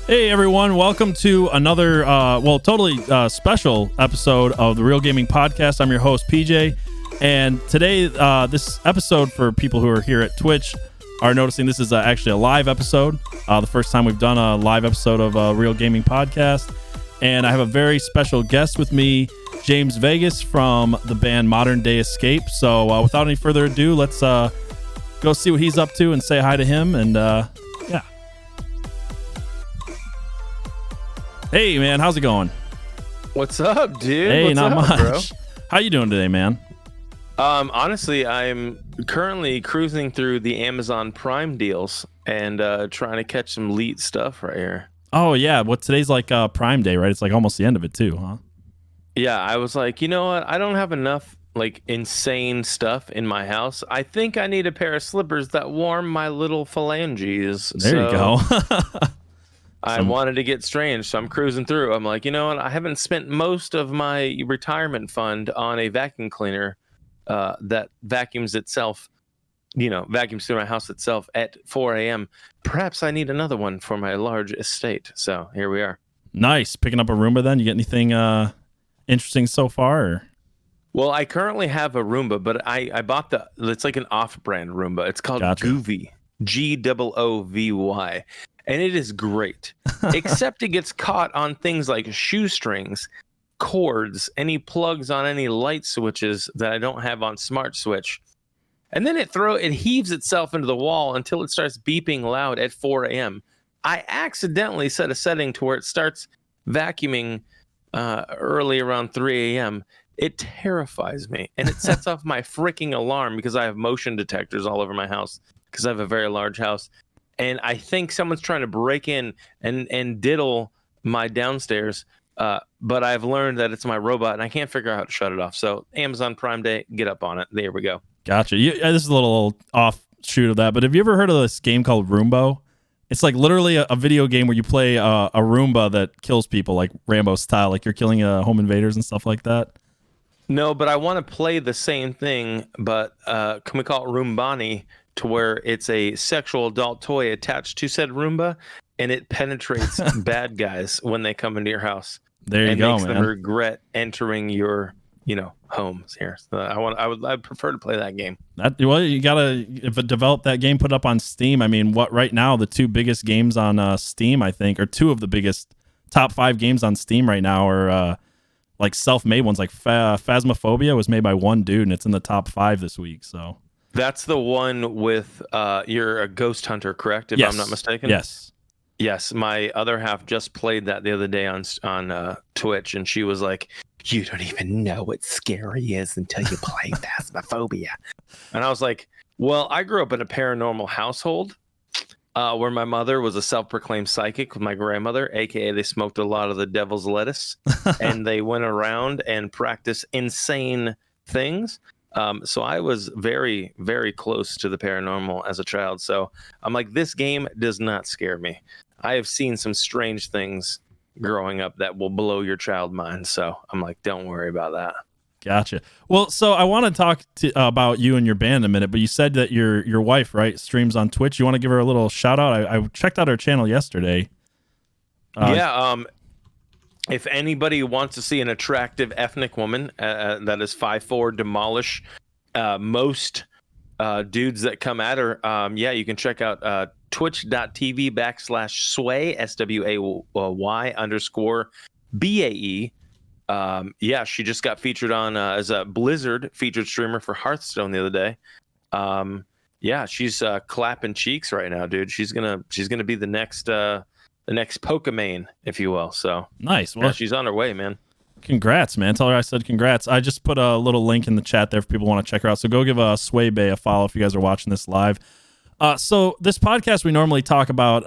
Hey everyone, welcome to another, totally special episode of the Real Gaming Podcast. I'm your host, PJ, and today, this episode, for people who are here at Twitch, are noticing this is actually a live episode. The first time we've done a live episode of Real Gaming Podcast, and I have a very special guest with me, James Vegas from the band Modern Day Escape. So without any further ado, let's go see what he's up to and say hi to him, and yeah. Hey man, how's it going? What's up, dude? Hey, What's not up, much. bro? How you doing today, man? Honestly, I'm currently cruising through the Amazon Prime deals and trying to catch some elite stuff right here. Oh yeah, today's like Prime Day, right? It's like almost the end of it too, huh? Yeah, I was like, you know what? I don't have enough like insane stuff in my house. I think I need a pair of slippers that warm my little phalanges. There you go. I wanted to get strange, so I'm cruising through. I'm like, you know what? I haven't spent most of my retirement fund on a vacuum cleaner that vacuums itself, vacuums through my house itself at 4 a.m. Perhaps I need another one for my large estate. So here we are. Nice. Picking up a Roomba then? You get anything interesting so far? Or? Well, I currently have a Roomba, but I bought it's like an off-brand Roomba. It's called Goovy, Goovy. And it is great, except it gets caught on things like shoestrings, cords, any plugs on any light switches that I don't have on Smart Switch. And then it heaves itself into the wall until it starts beeping loud at 4 a.m. I accidentally set a setting to where it starts vacuuming early around 3 a.m. It terrifies me, and it sets off my freaking alarm because I have motion detectors all over my house because I have a very large house. And I think someone's trying to break in and diddle my downstairs. But I've learned that it's my robot, and I can't figure out how to shut it off. So Amazon Prime Day, get up on it. There we go. Gotcha. This is a little offshoot of that, but have you ever heard of this game called Roombo? It's like literally a video game where you play a Roomba that kills people, like Rambo style, like you're killing home invaders and stuff like that. No, but I want to play the same thing, but can we call it Roombani? To where it's a sexual adult toy attached to said Roomba, and it penetrates bad guys when they come into your house. There you go, makes man. them regret entering your, homes here. So I'd prefer to play that game. You gotta develop that game, put it up on Steam. I mean, right now the two biggest games on Steam, I think, or two of the biggest top 5 games on Steam right now are like self-made ones. Like Phasmophobia was made by one dude, and it's in the top 5 this week. So. That's the one with you're a ghost hunter, correct? If I'm not mistaken. Yes. My other half just played that the other day on Twitch, and she was like, "You don't even know what scary is until you play Phasmophobia." And I was like, "Well, I grew up in a paranormal household where my mother was a self-proclaimed psychic with my grandmother, aka they smoked a lot of the devil's lettuce, and they went around and practiced insane things." So I was very, very close to the paranormal as a child. So I'm like, this game does not scare me. I have seen some strange things growing up that will blow your child mind. So I'm like, don't worry about that. Gotcha. Well, so I want to talk about you and your band in a minute, but you said that your wife, right, streams on Twitch. You want to give her a little shout out? I checked out her channel yesterday. If anybody wants to see an attractive ethnic woman that is 5'4", demolish most dudes that come at her, you can check out twitch.tv/sway, SWAY_BAE. She just got featured on as a Blizzard featured streamer for Hearthstone the other day. She's clapping cheeks right now, dude. She's gonna be the next Pokemon, if you will. So nice. Well, she's on her way, man. Congrats, man. Tell her I said congrats. I just put a little link in the chat there if people want to check her out. So go give Sway Bay a follow if you guys are watching this live. So this podcast, we normally talk about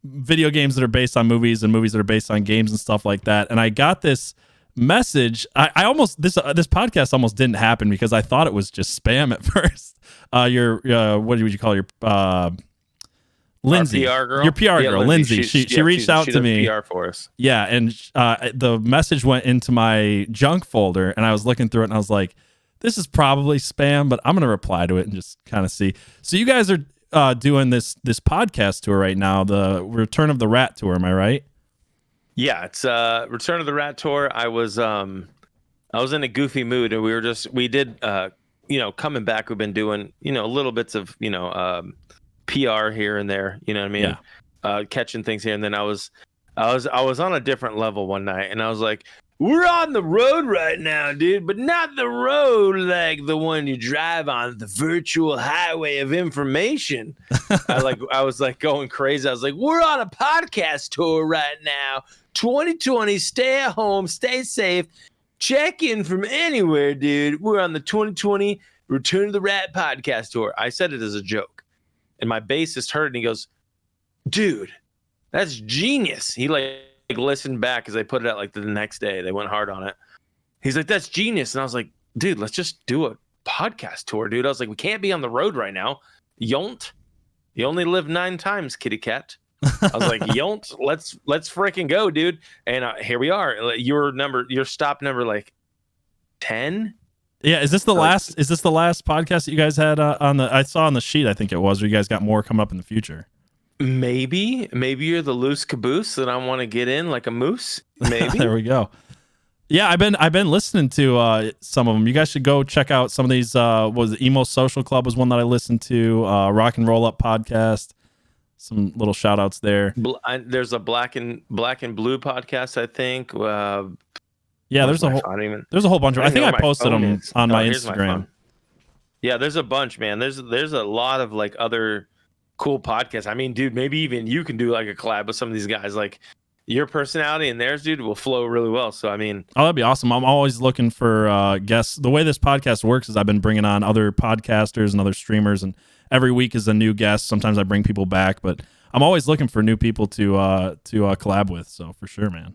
video games that are based on movies and movies that are based on games and stuff like that. And I got this message. I almost this podcast almost didn't happen because I thought it was just spam at first. What would you call your Lindsay, your PR girl, Lindsay. She reached out to me. PR for us. Yeah, and the message went into my junk folder, and I was looking through it, and I was like, "This is probably spam," but I'm gonna reply to it and just kind of see. So you guys are doing this podcast tour right now, the Return of the Rat tour. Am I right? Yeah, it's Return of the Rat tour. I was in a goofy mood, and we did coming back. We've been doing little bits of PR here and there. You know what I mean? Yeah. Catching things here, and then I was on a different level one night, and I was like, we're on the road right now, dude, but not the road like the one you drive on, the virtual highway of information. I was like going crazy. I was like, we're on a podcast tour right now. 2020, stay at home, stay safe, check in from anywhere, dude. We're on the 2020 Return of the Rat podcast tour. I said it as a joke, and my bassist heard it, and he goes, dude, that's genius. He listened back because they put it out like the next day. They went hard on it. He's like, that's genius. And I was like, dude, let's just do a podcast tour, dude. I was like, we can't be on the road right now. Yont. You only live 9 times, kitty cat. I was like, Yont, let's freaking go, dude. And here we are. Your stop number like 10. Yeah, is this the last podcast that you guys had I saw on the sheet, I think it was, or you guys got more coming up in the future? Maybe you're the loose caboose that I want to get in like a moose. Maybe. There we go. Yeah, I've been listening to some of them. You guys should go check out some of these. Was the Emo Social Club was one that I listened to. Rock and Roll Up podcast. Some little shout outs there. There's a black and blue podcast, I think. Yeah, there's a whole bunch of. I think I posted them on my Instagram. Yeah, there's a bunch, man. There's a lot of like other cool podcasts. I mean, dude, maybe even you can do like a collab with some of these guys. Like your personality and theirs, dude, will flow really well. So I mean, that'd be awesome. I'm always looking for guests. The way this podcast works is I've been bringing on other podcasters and other streamers, and every week is a new guest. Sometimes I bring people back, but I'm always looking for new people to collab with. So for sure, man.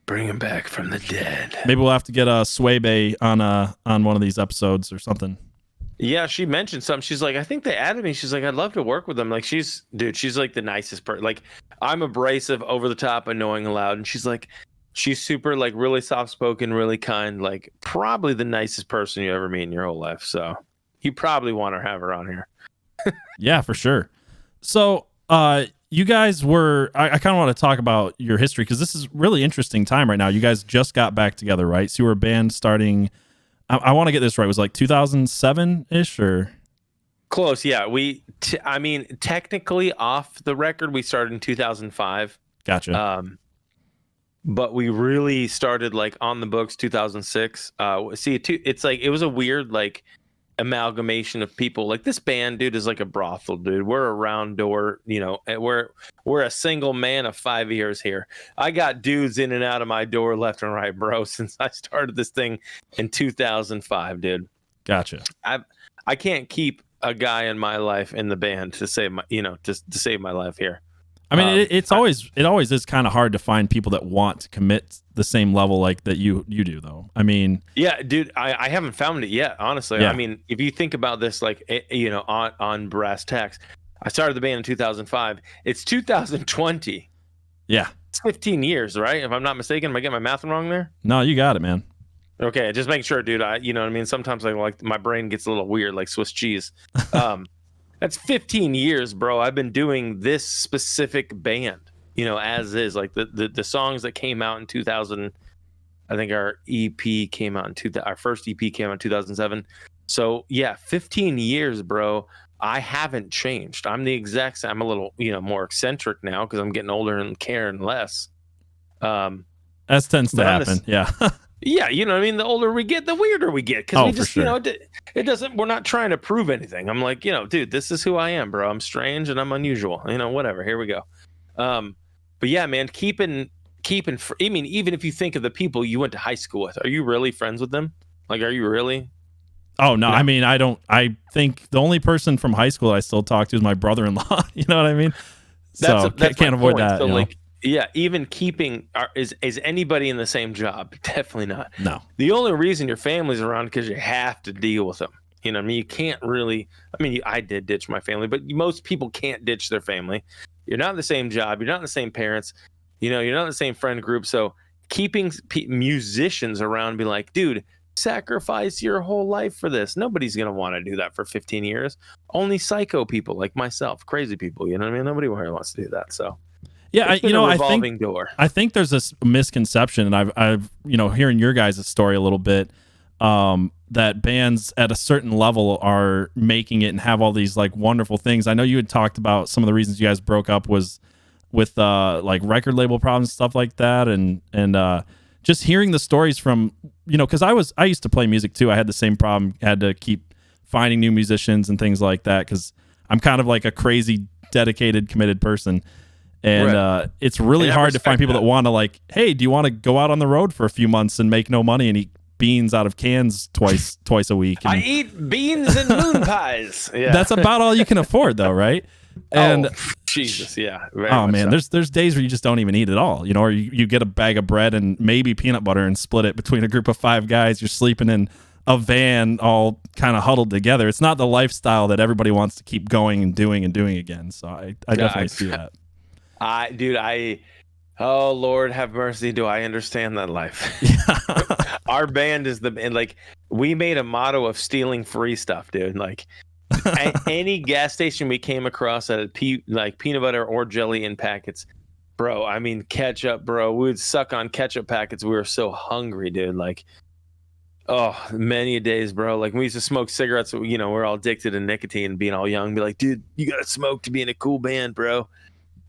Bring him back from the dead. Maybe we'll have to get a Swaybe on one of these episodes or something. Yeah, she mentioned something. She's like, I think they added me. She's like, I'd love to work with them. Like, she's like the nicest person. Like, I'm abrasive, over the top, annoying, and loud. And she's like, she's super, like, really soft spoken, really kind. Like, probably the nicest person you ever meet in your whole life. So, you probably want to have her on here. Yeah, for sure. So, you guys were, I kind of want to talk about your history because this is really interesting time right now. You guys just got back together, right? So, you were a band starting. I want to get this right. It was like 2007-ish or? Close, yeah. I mean, technically off the record, we started in 2005. Gotcha. But we really started like on the books 2006. It's like, it was a weird like amalgamation of people. Like this band, dude, is like a brothel, dude. We're a round door, and we're a single man of 5 years here. I got dudes in and out of my door left and right, bro, since I started this thing in 2005, dude. Gotcha. I can't keep a guy in my life in the band to save my, to save my life here. I mean, it always is kind of hard to find people that want to commit the same level like that you do, though. I mean, yeah, dude, I haven't found it yet, honestly. Yeah. I mean, if you think about this, like, on brass tacks, I started the band in 2005. It's 2020. Yeah, it's 15 years, right? If I'm not mistaken, am I getting my math wrong there? No, you got it, man. Okay, just making sure, dude. You know what I mean? Sometimes like my brain gets a little weird, like Swiss cheese. That's 15 years, bro. I've been doing this specific band, as is. Like the songs that came out in 2000, I think our EP came out our first EP came out in 2007. So yeah, 15 years, bro. I haven't changed. I'm the exact same. I'm a little, more eccentric now because I'm getting older and caring less. That tends to happen. Yeah. Yeah, you know what I mean? The older we get, the weirder we get. Because we just, sure. It doesn't, we're not trying to prove anything. I'm like, dude, this is who I am, bro. I'm strange and I'm unusual. Whatever. Here we go. But yeah, man, keeping, I mean, even if you think of the people you went to high school with, are you really friends with them? Like, are you really? Oh, no. I mean, I think the only person from high school I still talk to is my brother-in-law. You know what I mean? That's can't avoid that. So, like, yeah, even keeping is anybody in the same job? Definitely not. No. The only reason your family's around because you have to deal with them. I mean, you can't really. I mean, I did ditch my family, but most people can't ditch their family. You're not in the same job. You're not in the same parents. You're not in the same friend group. So keeping musicians around, be like, dude, sacrifice your whole life for this. Nobody's going to want to do that for 15 years. Only psycho people like myself, crazy people, you know what I mean? Nobody wants to do that. So yeah, I think there's this misconception, and I've hearing your guys' story a little bit, that bands at a certain level are making it and have all these like wonderful things. I know you had talked about some of the reasons you guys broke up was with like record label problems, stuff like that, and just hearing the stories from, because I used to play music too. I had the same problem, had to keep finding new musicians and things like that because I'm kind of like a crazy, dedicated, committed person. And it's really hard to find people that want to like, hey, do you want to go out on the road for a few months and make no money and eat beans out of cans twice a week? And I eat beans and moon pies. Yeah. That's about all you can afford though, right? And Jesus, yeah. Oh man, so. there's days where you just don't even eat at all, or you get a bag of bread and maybe peanut butter and split it between a group of 5 guys. You're sleeping in a van all kind of huddled together. It's not the lifestyle that everybody wants to keep going and doing again. So I definitely see that. Oh Lord have mercy, do I understand that life? Yeah. Our band is we made a motto of stealing free stuff, dude. Like any gas station we came across that had peanut butter or jelly in packets, bro. I mean ketchup, bro. We would suck on ketchup packets. We were so hungry, dude. Like, oh, many a days, bro. Like we used to smoke cigarettes. We're all addicted to nicotine, being all young. Be like, dude, you gotta smoke to be in a cool band, bro.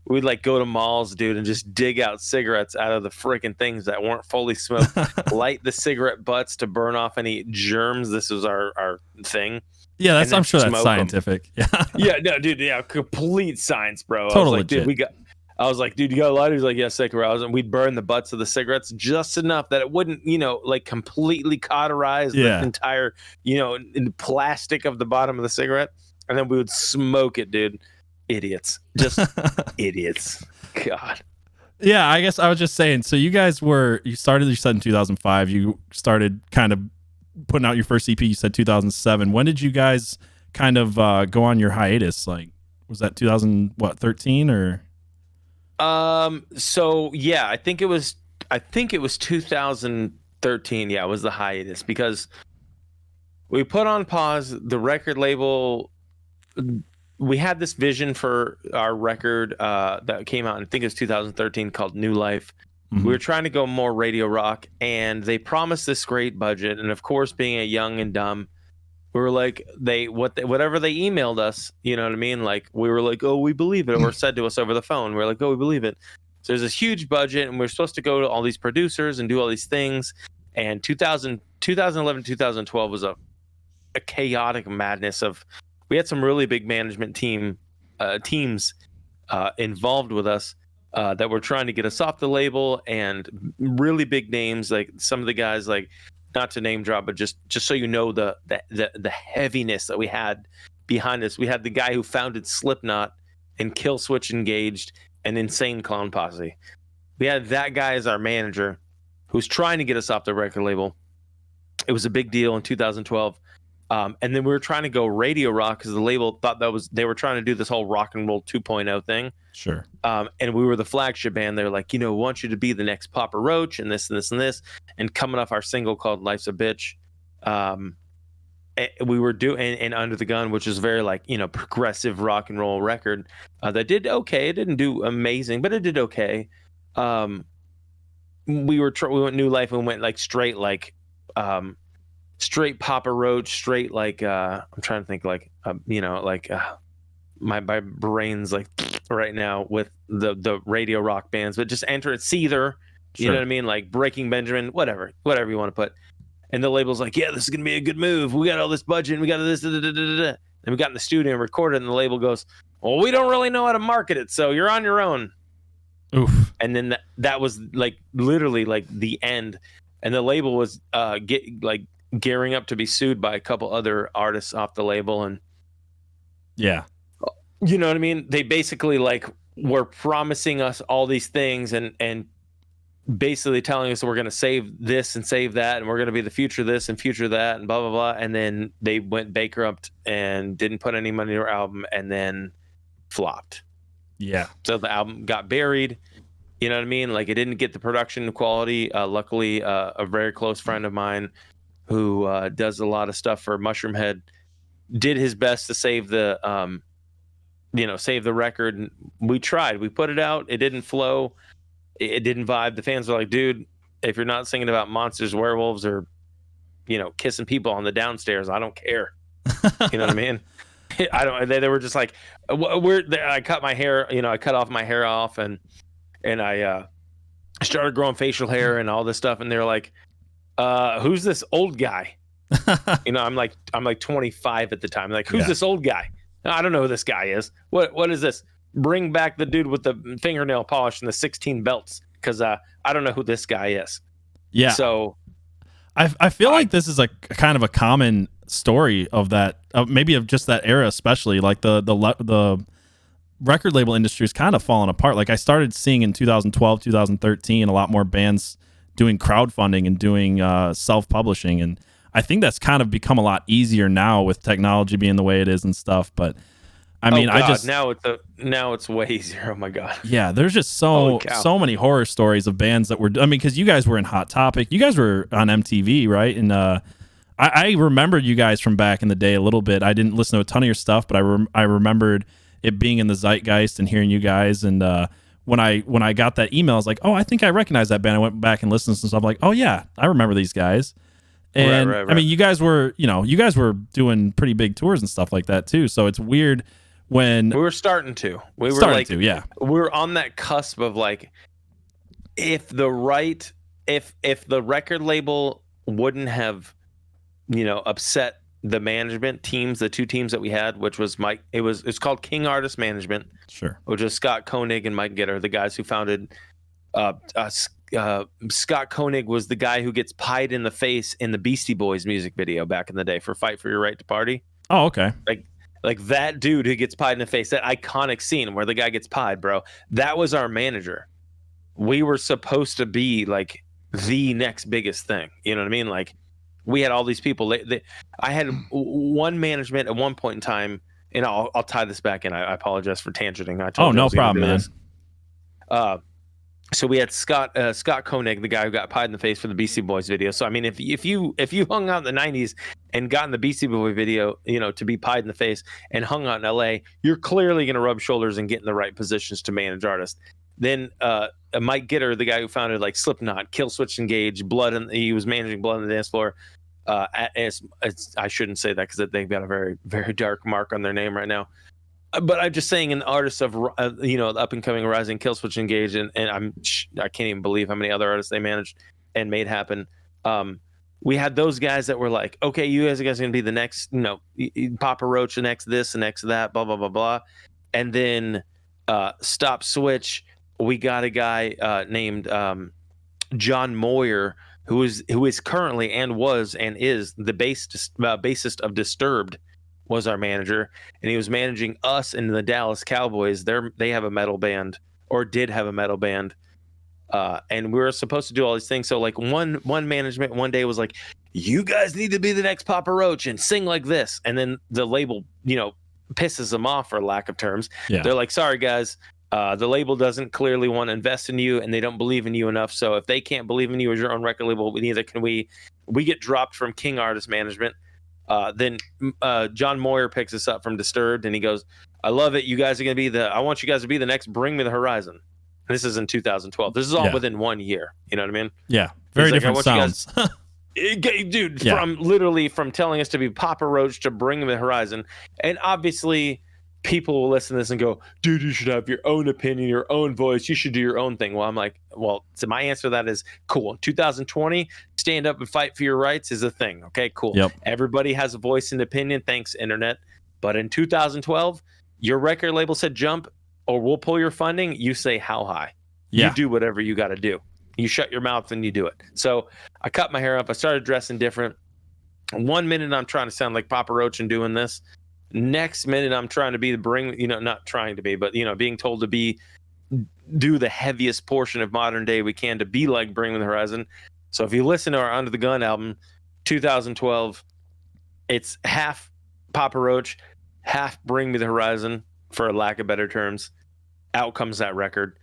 We'd like go to malls, dude, and just dig out cigarettes out of the freaking things that weren't fully smoked. Light the cigarette butts to burn off any germs. This was our thing. Yeah, I'm sure that's scientific. Yeah. Yeah, no, dude. Yeah, complete science, bro. Totally legit. I was like, dude, you got a lighter? He's like, yeah, cigarette. And we'd burn the butts of the cigarettes just enough that it wouldn't, like completely cauterize the entire, in plastic of the bottom of the cigarette. And then we would smoke it, dude. Idiots. Just idiots. God. Yeah, I guess I was just saying, so you guys you said in 2005, you started kind of putting out your first EP, you said 2007. When did you guys kind of go on your hiatus? Like, was that 2013 or? So yeah, I think it was 2013. Yeah, it was the hiatus because we put on pause the record label. We had this vision for our record that came out, I think it was 2013, called New Life. Mm-hmm. We were trying to go more radio rock, and they promised this great budget. And of course, being a young and dumb, we were like, whatever they emailed us, you know what I mean? Like, we were like, oh, we believe it, or said to us over the phone. We were like, oh, we believe it. So there's this huge budget, and we're supposed to go to all these producers and do all these things. And 2011, 2012 was a chaotic madness of. We had some really big management teams involved with us that were trying to get us off the label, and really big names, like some of the guys, like, not to name drop, but just so you know the heaviness that we had behind us. We had the guy who founded Slipknot and Killswitch Engaged and Insane Clown Posse. We had that guy as our manager who's trying to get us off the record label. It was a big deal in 2012. And then we were trying to go radio rock because the label thought they were trying to do this whole rock and roll 2.0 thing. Sure. And we were the flagship band. They were like, we want you to be the next Papa Roach and this and this and this. And coming off our single called Life's a Bitch, we were doing and Under the Gun, which is very like, progressive rock and roll record that did okay. It didn't do amazing, but it did okay. We went New Life and went like straight like straight Papa Roach, straight like I'm trying to think like my brain's like right now with the radio rock bands, but just enter it Seether, you know what I mean, like Breaking Benjamin, whatever you want to put. And the label's like, yeah, this is gonna be a good move. We got all this budget, and we got this, and we got in the studio and recorded, and the label goes, well, we don't really know how to market it, so you're on your own. Oof. And then that was like literally like the end, and the label was gearing up to be sued by a couple other artists off the label. And yeah, you know what I mean? They basically like were promising us all these things and basically telling us we're going to save this and save that, and we're going to be the future this and future that and blah, blah, blah. And then they went bankrupt and didn't put any money in their album and then flopped. Yeah. So the album got buried. You know what I mean? Like, it didn't get the production quality. Luckily, a very close friend of mine who does a lot of stuff for Mushroomhead, did his best to save the save the record. We tried. We put it out. It didn't flow. It didn't vibe. The fans were like, dude, if you're not singing about monsters, werewolves, or kissing people on the downstairs, I don't care. You know what I mean? I don't. They were just like, I cut my hair. I cut off my hair off, and I started growing facial hair and all this stuff. And they're like, who's this old guy? I'm like 25 at the time. Like, who's this old guy? I don't know who this guy is. What is this? Bring back the dude with the fingernail polish and the 16 belts, because I don't know who this guy is. Yeah. So I feel like this is a kind of a common story of that, maybe of just that era, especially like the record label industry is kind of falling apart. Like I started seeing in 2012, 2013, a lot more bands doing crowdfunding and doing self-publishing, and I think that's kind of become a lot easier now with technology being the way it is and stuff. But I mean, now it's way easier. Oh my God. Yeah, there's just so many horror stories of bands that were. I mean, because you guys were in Hot Topic, you guys were on MTV, right? And I remembered you guys from back in the day a little bit. I didn't listen to a ton of your stuff, but I remembered it being in the zeitgeist and hearing you guys. And when I got that email, I was like, oh, I think I recognize that band. I went back and listened to some stuff. Like, oh yeah, I remember these guys. And right. I mean, you guys were doing pretty big tours and stuff like that too. So it's weird when we were starting to. We were on that cusp of like, if the record label wouldn't have, upset the management teams, the two teams that we had, which was it's called King Artist Management, sure, which is Scott Koenig and Mike Gitter, the guys who founded. Scott Koenig was the guy who gets pied in the face in the Beastie Boys music video back in the day for "Fight for Your Right to Party." Oh, okay. Like that dude who gets pied in the face, that iconic scene where the guy gets pied, bro. That was our manager. We were supposed to be like the next biggest thing. You know what I mean? Like we had all these people. I had one management at one point in time, and I'll tie this back in. I apologize for tangenting. No problem, man. So we had Scott Koenig, the guy who got pied in the face for the Beastie Boys video. So I mean, if you hung out in the 90s and got in the Beastie Boy video, to be pied in the face, and hung out in LA, you're clearly going to rub shoulders and get in the right positions to manage artists. Then Mike Gitter, the guy who founded like Slipknot, Killswitch Engage, he was managing Blood on the Dance Floor. I shouldn't say that because they've got a very, very dark mark on their name right now. But I'm just saying, an artist of the up and coming rising, Killswitch Engage, and I can't even believe how many other artists they managed and made happen. We had those guys that were like, okay, you guys are going to be the next, Papa Roach, the next this, the next that, blah blah blah blah, and then stop switch. We got a guy named John Moyer, who is currently and was and is the bassist of Disturbed. Was our manager, and he was managing us and the Dallas Cowboys. They have a metal band, or did have a metal band, and we were supposed to do all these things. So like one management one day was like, you guys need to be the next Papa Roach and sing like this, and then the label pisses them off, for lack of terms. Yeah. They're like, sorry guys, the label doesn't clearly want to invest in you, and they don't believe in you enough. So if they can't believe in you as your own record label, neither can we. We get dropped from King Artist Management. Then John Moyer picks us up from Disturbed, and he goes, I love it. You guys are going to be I want you guys to be the next Bring Me the Horizon. This is in 2012. This is all within 1 year. You know what I mean? Yeah. Very different sounds. Dude, from telling us to be Papa Roach to Bring Me the Horizon. And obviously people will listen to this and go, dude, you should have your own opinion, your own voice. You should do your own thing. Well, I'm like, so my answer to that is cool. In 2020, stand up and fight for your rights is a thing. Okay, cool. Yep. Everybody has a voice and opinion. Thanks, internet. But in 2012, your record label said jump, or we'll pull your funding. You say how high. Yeah. You do whatever you got to do. You shut your mouth and you do it. So I cut my hair up. I started dressing different. 1 minute I'm trying to sound like Papa Roach and doing this. Next minute I'm trying to be not trying to be, but being told to do the heaviest portion of modern day we can to be like Bring Me the Horizon. So if you listen to our Under the Gun album, 2012, it's half Papa Roach, half Bring Me the Horizon, for lack of better terms. Out comes that record.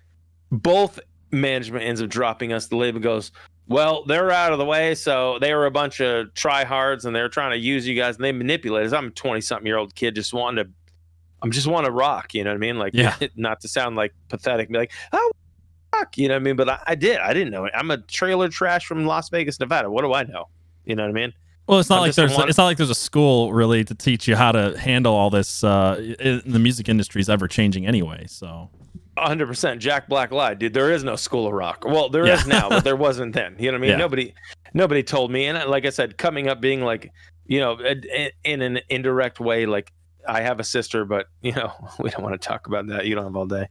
Both management ends up dropping us. The label goes, well, they're out of the way, so they were a bunch of tryhards, and they're trying to use you guys, and they manipulate us. I'm a 20-something-year-old kid just wanting to rock, you know what I mean? Like, not to sound like pathetic, be like, oh, rock, you know what I mean? But I didn't know it. I'm a trailer trash from Las Vegas, Nevada. What do I know? You know what I mean? Well, it's not like there's a school really to teach you how to handle all this. The music industry is ever changing anyway, so. 100%. Jack Black lied, dude. There is no School of Rock. Well, there is now, but there wasn't then. You know what I mean? Yeah. Nobody told me. And like I said, coming up being like, you know, in an indirect way, like I have a sister, but you know, we don't want to talk about that. You don't have all day.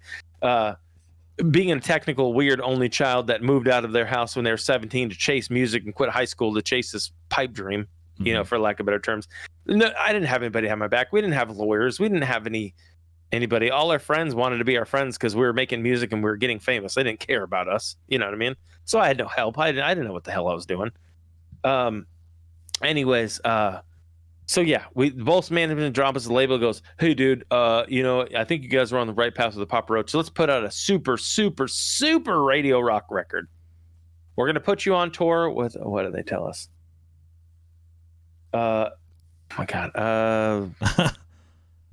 Being a technical, weird only child that moved out of their house when they were 17 to chase music and quit high school to chase this pipe dream, you know, for lack of better terms. No, I didn't have anybody have my back. We didn't have lawyers. We didn't have anybody. All our friends wanted to be our friends because we were making music and we were getting famous. They didn't care about us. You know what I mean? So I had no help. I didn't know what the hell I was doing. Anyways, so yeah, both management drop us the label, goes, hey dude, you know, I think you guys are on the right path with the Papa Roach. So let's put out a super, super, super radio rock record. We're gonna put you on tour with, what did they tell us? Oh my God.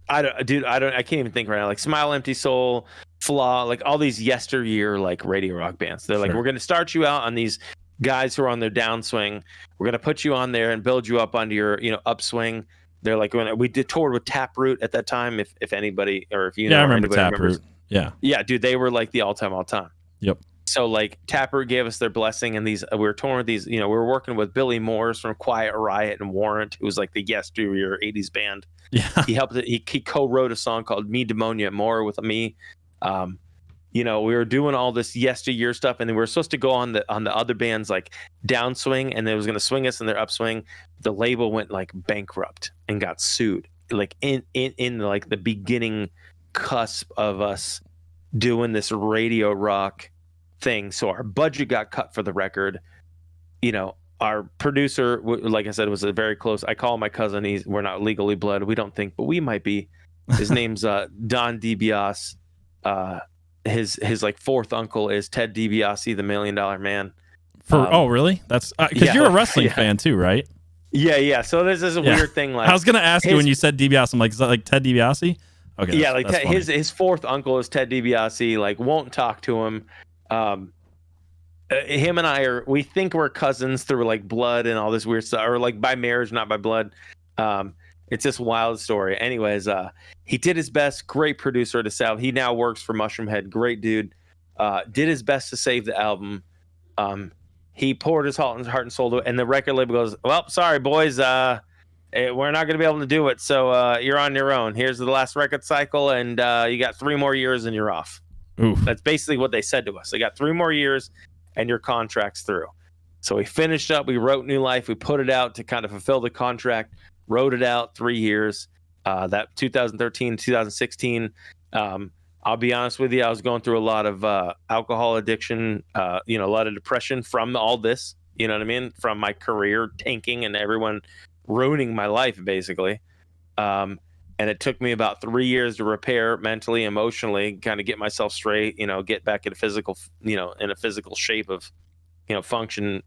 I can't even think right now. Like Smile Empty Soul, Flaw, like all these yesteryear like radio rock bands. They're like, we're gonna start you out on these guys who are on their downswing. We're gonna put you on there and build you up onto your, you know, upswing. They're like, when we did toured with Taproot at that time, if anybody, or if you know, I remember Taproot. Yeah, dude, they were like the all time. Yep. So like Taproot gave us their blessing, and these we were touring with these, you know, we were working with Billy Morris from Quiet Riot and Warrant, who was like the yesteryear 80s band. Yeah, he co-wrote a song called Me Demonia More with me. You know, we were doing all this yesteryear stuff, and then we were supposed to go on the other bands like downswing, and they was going to swing us in their upswing. The label went like bankrupt and got sued, like in like the beginning cusp of us doing this radio rock thing. So our budget got cut for the record. You know, our producer, like I said, was a very close. I call my cousin. We're not legally blood. We don't think, but we might be. His name's Don DiBiase. His like fourth uncle is Ted DiBiase, the $1 Million Man. Oh, really? That's because you're a wrestling fan too, right? Yeah. So this is a weird thing. Like, I was gonna ask you when you said DiBiase, I'm like, is that like Ted DiBiase? Okay. Yeah, like his fourth uncle is Ted DiBiase. Like, won't talk to him. Him and we think we're cousins through like blood and all this weird stuff, or like by marriage, not by blood. It's this wild story. Anyways, he did his best. Great producer to South. He now works for Mushroomhead. Great dude. Did his best to save the album. He poured his heart and soul to it, and the record label goes, well, sorry, boys. We're not going to be able to do it, so you're on your own. Here's the last record cycle, and you got 3 more years, and you're off. Oof. That's basically what they said to us. They got 3 more years, and your contract's through. So we finished up. We wrote New Life. We put it out to kind of fulfill the contract. Wrote it out 3 years, that 2013, 2016. I'll be honest with you, I was going through a lot of alcohol addiction, you know, a lot of depression from all this, you know what I mean? From my career tanking and everyone ruining my life, basically. And it took me about 3 years to repair mentally, emotionally, kind of get myself straight, you know, get back in a physical, you know, in a physical shape of, you know, functioning.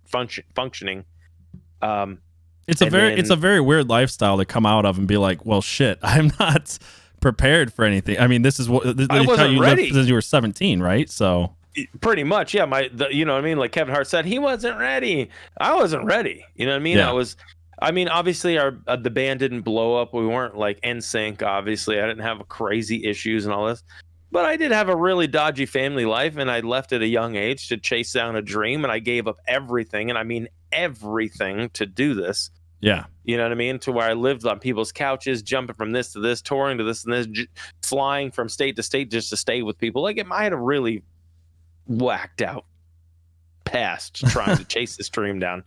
It's a very weird lifestyle to come out of and be like, well, shit, I'm not prepared for anything. I mean, this is what I wasn't ready since you were 17, right? So pretty much, yeah. You know what I mean? Like Kevin Hart said, he wasn't ready. I wasn't ready. You know what I mean? Yeah. Obviously the band didn't blow up. We weren't like NSYNC. Obviously, I didn't have crazy issues and all this, but I did have a really dodgy family life, and I left at a young age to chase down a dream, and I gave up everything, and I mean everything, to do this. Yeah. You know what I mean? To where I lived on people's couches, jumping from this to this, touring to this and this, flying from state to state just to stay with people. Like, I had a really whacked out past trying to chase this dream down.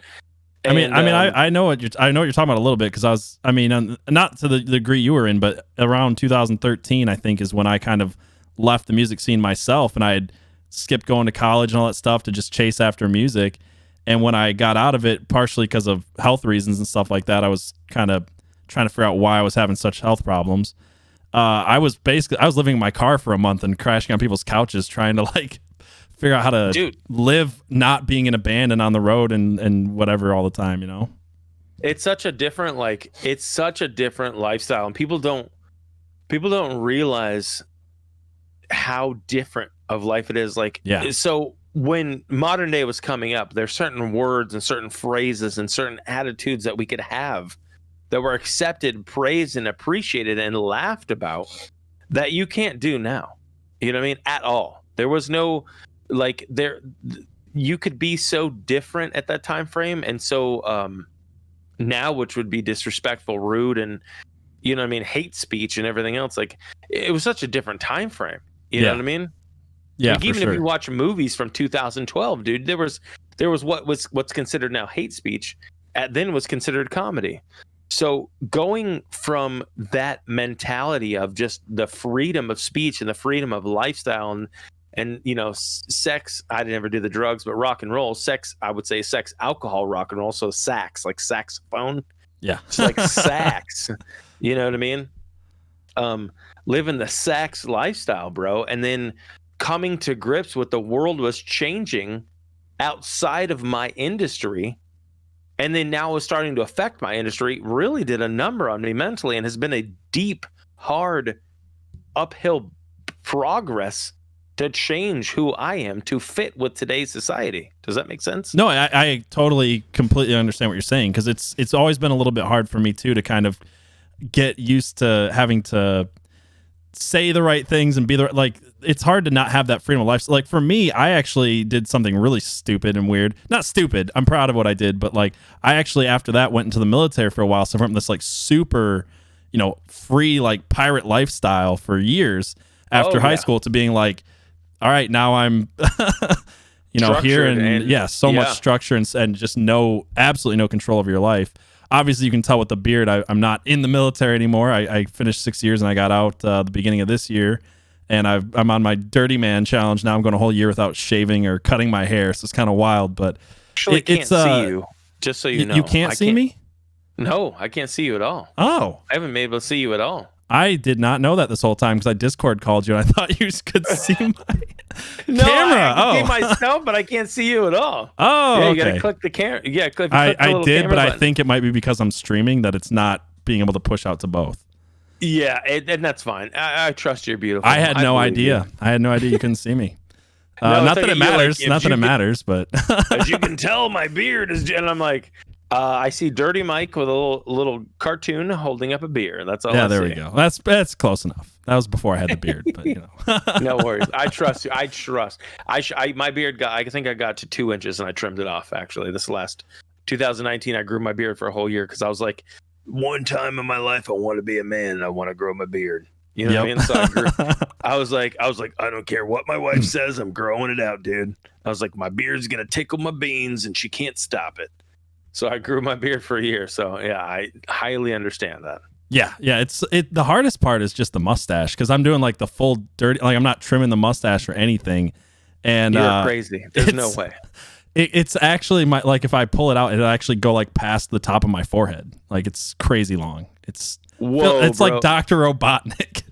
And, I know what you're talking about a little bit, because not to the degree you were in, but around 2013, I think, is when I kind of left the music scene myself, and I had skipped going to college and all that stuff to just chase after music. And when I got out of it, partially because of health reasons and stuff like that, I was kind of trying to figure out why I was having such health problems. I was living in my car for a month and crashing on people's couches trying to like figure out how to live not being in a band and on the road and whatever all the time, you know? It's such a different lifestyle, and people don't realize how different of life it is. Like, so when modern day was coming up, there's certain words and certain phrases and certain attitudes that we could have that were accepted, praised, and appreciated and laughed about that you can't do now. You know what I mean? At all. There was no, like, you could be so different at that time frame, and so now, which would be disrespectful, rude, and, you know what I mean, hate speech and everything else. Like, it was such a different time frame. You know what I mean? Yeah, like, even if you watch movies from 2012, dude, there was what's considered now hate speech then was considered comedy. So going from that mentality of just the freedom of speech and the freedom of lifestyle and you know, sex, I never do the drugs, but rock and roll, sex, I would say sex, alcohol, rock and roll. So sax, like saxophone. Yeah. It's like sax, you know what I mean? Living the sax lifestyle, bro. And then coming to grips with the world was changing outside of my industry. And then now was starting to affect my industry, really did a number on me mentally, and has been a deep, hard, uphill progress to change who I am to fit with today's society. Does that make sense? No, I totally, completely understand what you're saying, because it's always been a little bit hard for me too to kind of get used to having to say the right things and be the like. It's hard to not have that freedom of life. So, like, for me, I actually did something really stupid and weird. Not stupid. I'm proud of what I did, but like, I actually after that went into the military for a while. So from this like super, you know, free like pirate lifestyle for years after high school to being like, all right, now I'm, you know, here and so much structure and just absolutely no control over your life. Obviously, you can tell with the beard, I'm not in the military anymore. I finished 6 years and I got out the beginning of this year. And I'm on my dirty man challenge now. I'm going a whole year without shaving or cutting my hair. So it's kind of wild, but I can't see you. Just so you know, you can't see me. No, I can't see you at all. Oh, I haven't been able to see you at all. I did not know that this whole time because I Discord called you and I thought you could see my no, camera. I can see myself, but I can't see you at all. Oh, yeah, you okay. gotta click the camera. Yeah, click. I did, but button. I think it might be because I'm streaming that it's not being able to push out to both. Yeah, and that's fine. I trust you're beautiful. I had no idea. I had no idea you couldn't see me. Not that it matters. Like, not that it matters, but as you can tell, my beard is. And I'm like, I see Dirty Mike with a little cartoon holding up a beer. That's all. Yeah, I there see. we go. That's close enough. That was before I had the beard, but you know. No worries. I trust you. I trust. My beard got. I think I got to 2 inches and I trimmed it off. Actually, this last 2019, I grew my beard for a whole year because I was like, one time in my life, I want to be a man and I want to grow my beard. You know what I mean? So I was like, I don't care what my wife says. I'm growing it out, dude. I was like, my beard's going to tickle my beans and she can't stop it. So I grew my beard for a year. So yeah, I highly understand that. Yeah. The hardest part is just the mustache because I'm doing like the full dirty, like I'm not trimming the mustache or anything. And you're crazy. There's no way. It's actually like if I pull it out, it'll actually go like past the top of my forehead. Like it's crazy long. It's like Dr. Robotnik,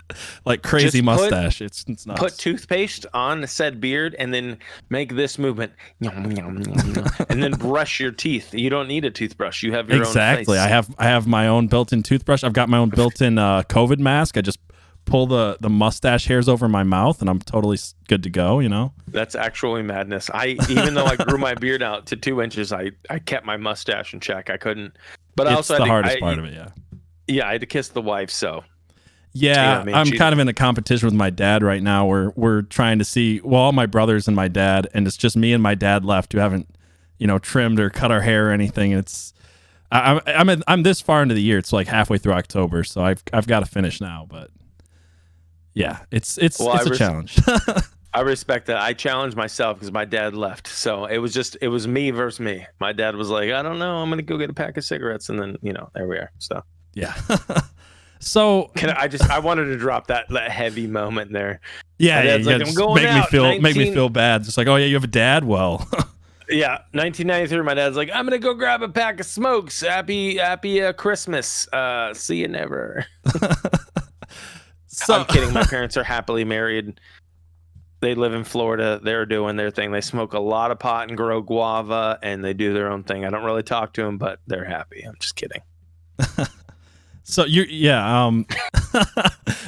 like crazy mustache. It's nuts. Put toothpaste on said beard and then make this movement, and then brush your teeth. You don't need a toothbrush. You have your own face. I have my own built-in toothbrush. I've got my own built-in COVID mask. I just pull the mustache hairs over my mouth and I'm totally good to go, you know. That's actually madness. Even though I grew my beard out to 2 inches, I kept my mustache in check. I couldn't, but I also the hardest part of it. Yeah, I had to kiss the wife. So yeah, I'm kind of in a competition with my dad right now where we're trying to see all my brothers and my dad, and it's just me and my dad left who haven't, you know, trimmed or cut our hair or anything. And it's I'm this far into the year. It's like halfway through October, so I've got to finish now, but yeah, it's a challenge. I respect that. I challenged myself because my dad left. So it was me versus me. My dad was like, I don't know, I'm going to go get a pack of cigarettes. And then, you know, there we are. So, yeah. So I wanted to drop that heavy moment there. Yeah. Like, I'm going make me feel bad. Just like, oh yeah, you have a dad. Well, yeah. 1993. My dad's like, I'm going to go grab a pack of smokes. Happy Christmas. See you never. So, I'm kidding. My parents are happily married. They live in Florida. They're doing their thing. They smoke a lot of pot and grow guava, and they do their own thing. I don't really talk to them, but they're happy. I'm just kidding. So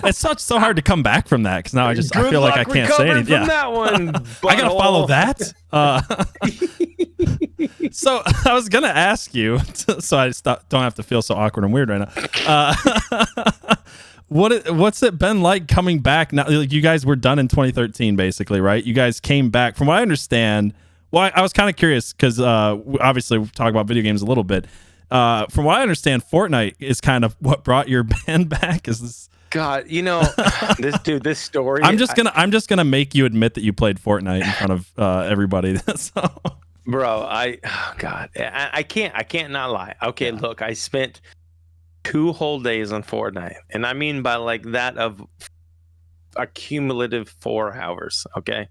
it's so hard to come back from that because now I feel like I can't say anything. From that one, I gotta follow that. So I was gonna ask you, so I don't have to feel so awkward and weird right now. What's it been like coming back now? Like, you guys were done in 2013, basically, right? You guys came back, from what I understand. Well, I was kind of curious because obviously we talk about video games a little bit. From what I understand, Fortnite is kind of what brought your band back. Is this? God, this story. I'm just gonna make you admit that you played Fortnite in front of everybody. So. Bro, I can't not lie. Okay, yeah. Look, I spent 2 whole days on Fortnite, and I mean by like that of a cumulative 4 hours. Okay,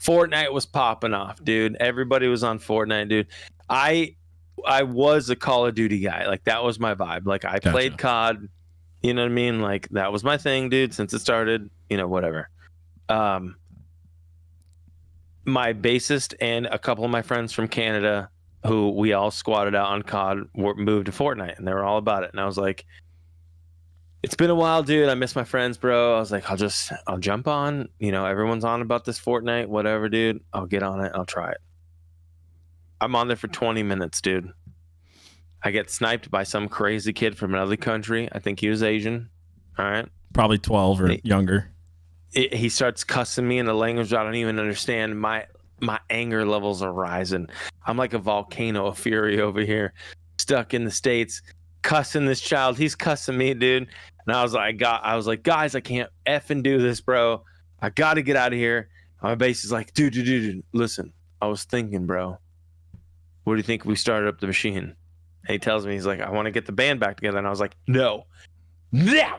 Fortnite was popping off, dude. Everybody was on Fortnite, dude. I was a Call of Duty guy. Like, that was my vibe. Like, I played COD. You know what I mean? Like, that was my thing, dude, since it started. Whatever. My bassist and a couple of my friends from Canada, who we all squatted out on COD, moved to Fortnite, and they were all about it. And I was like, it's been a while, dude. I miss my friends, bro. I was like, I'll jump on. Everyone's on about this Fortnite, whatever, dude. I'll get on it. I'll try it. I'm on there for 20 minutes, dude. I get sniped by some crazy kid from another country. I think he was Asian. All right. Probably 12 or younger. He starts cussing me in a language I don't even understand. My anger levels are rising. I'm like a volcano of fury over here, stuck in the States, cussing this child. He's cussing me, dude. And I was like, guys, I can't effing do this, bro. I got to get out of here. My bass is like, dude, listen, I was thinking, bro. What do you think if we started up the machine? And he tells me, he's like, I want to get the band back together. And I was like, no. No.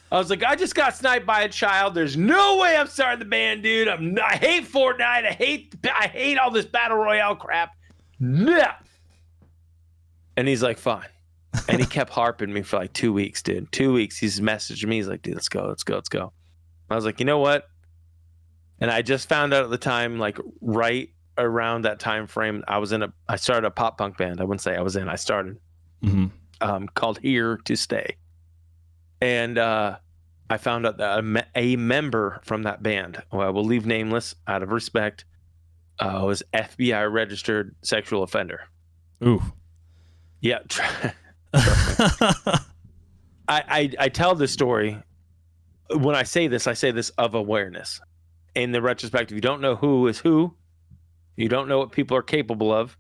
I was like, I just got sniped by a child. There's no way I'm starting the band, dude. I hate Fortnite. I hate all this battle royale crap. No. And he's like, fine. And he kept harping me for like 2 weeks, dude. 2 weeks. He's messaged me. He's like, dude, let's go. I was like, you know what? And I just found out at the time, like right around that time frame, I started a pop punk band. I wouldn't say I started. Mm-hmm. Called Here to Stay. And I found out that a member from that band, who I will leave nameless out of respect, was FBI registered sexual offender. Ooh. Yeah. I tell this story. When I say this of awareness. In the retrospective, you don't know who is who. You don't know what people are capable of.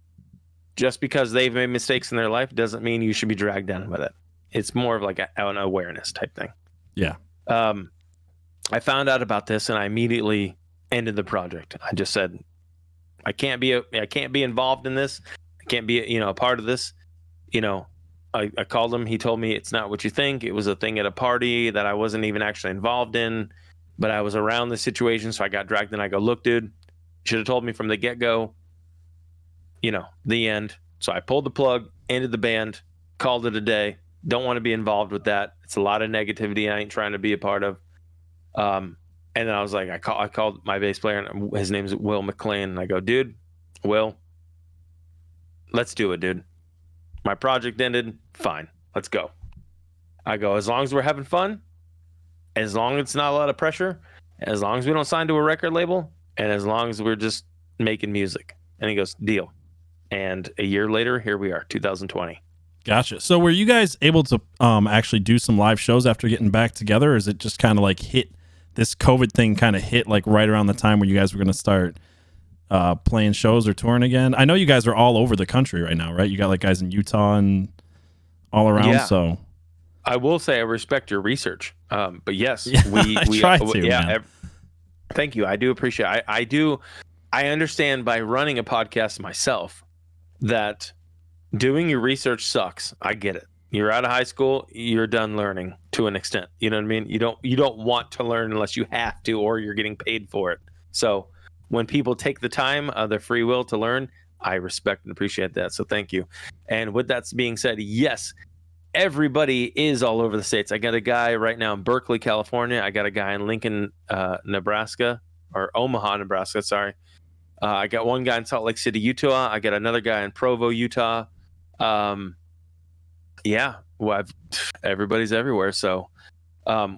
Just because they've made mistakes in their life doesn't mean you should be dragged down with it. It's more of like an awareness type thing. Yeah. I found out about this and I immediately ended the project. I just said, I can't be involved in this. I can't be a part of this. I called him. He told me it's not what you think. It was a thing at a party that I wasn't even actually involved in, but I was around the situation, so I got dragged in. I go, look, dude, you should have told me from the get-go. The end. So I pulled the plug, ended the band, called it a day. Don't want to be involved with that. It's a lot of negativity I ain't trying to be a part of. And then I was like, I called my bass player, and his name's Will McLean. And I go, dude, Will, let's do it, dude. My project ended. Fine. Let's go. I go, as long as we're having fun, as long as it's not a lot of pressure, as long as we don't sign to a record label, and as long as we're just making music. And he goes, deal. And a year later, here we are, 2020. Gotcha. So were you guys able to actually do some live shows after getting back together, or is it just kind of like this COVID thing kind of hit like right around the time when you guys were going to start playing shows or touring again? I know you guys are all over the country right now, right? You got like guys in Utah and all around. Yeah. So I will say I respect your research. But yes, yeah, we try to. Yeah. Thank you. I do appreciate it. I understand by running a podcast myself that doing your research sucks. I get it. You're out of high school, you're done learning to an extent. You know what I mean? You don't want to learn unless you have to, or you're getting paid for it. So when people take the time of their free will to learn, I respect and appreciate that. So thank you. And with that being said, yes, everybody is all over the states. I got a guy right now in Berkeley, California. I got a guy in Lincoln, Nebraska, or Omaha, Nebraska. Sorry. I got one guy in Salt Lake City, Utah. I got another guy in Provo, Utah. Yeah, well, everybody's everywhere. So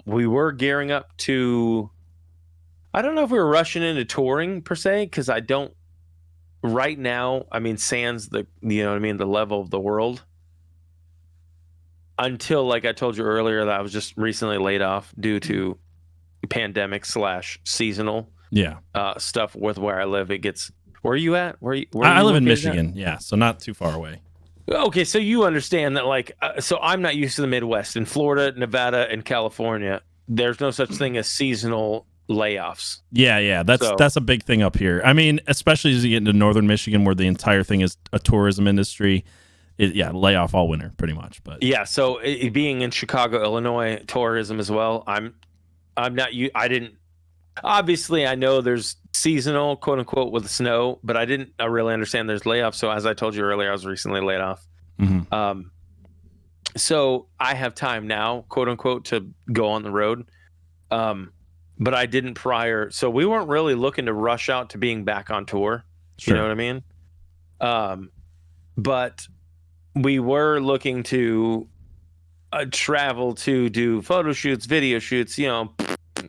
we were gearing up to. I don't know if we were rushing into touring per se, because I don't. Right now, I mean, sans the the level of the world. Until, like I told you earlier, that I was just recently laid off due to pandemic / seasonal stuff with where I live. It gets. Where are you at? I live in Michigan. Yeah, so not too far away. Okay, so you understand that, like, so I'm not used to the Midwest. In Florida, Nevada, and California, there's no such thing as seasonal layoffs. Yeah, that's a big thing up here. I mean, especially as you get into northern Michigan, where the entire thing is a tourism industry. Lay off all winter pretty much. But yeah, so being in Chicago, Illinois, tourism as well. I didn't. Obviously, I know there's seasonal, quote unquote, with the snow, but I didn't really understand there's layoffs. So as I told you earlier, I was recently laid off. Mm-hmm. So I have time now, quote unquote, to go on the road. But I didn't prior. So we weren't really looking to rush out to being back on tour. Sure. You know what I mean? But we were looking to travel to do photo shoots, video shoots,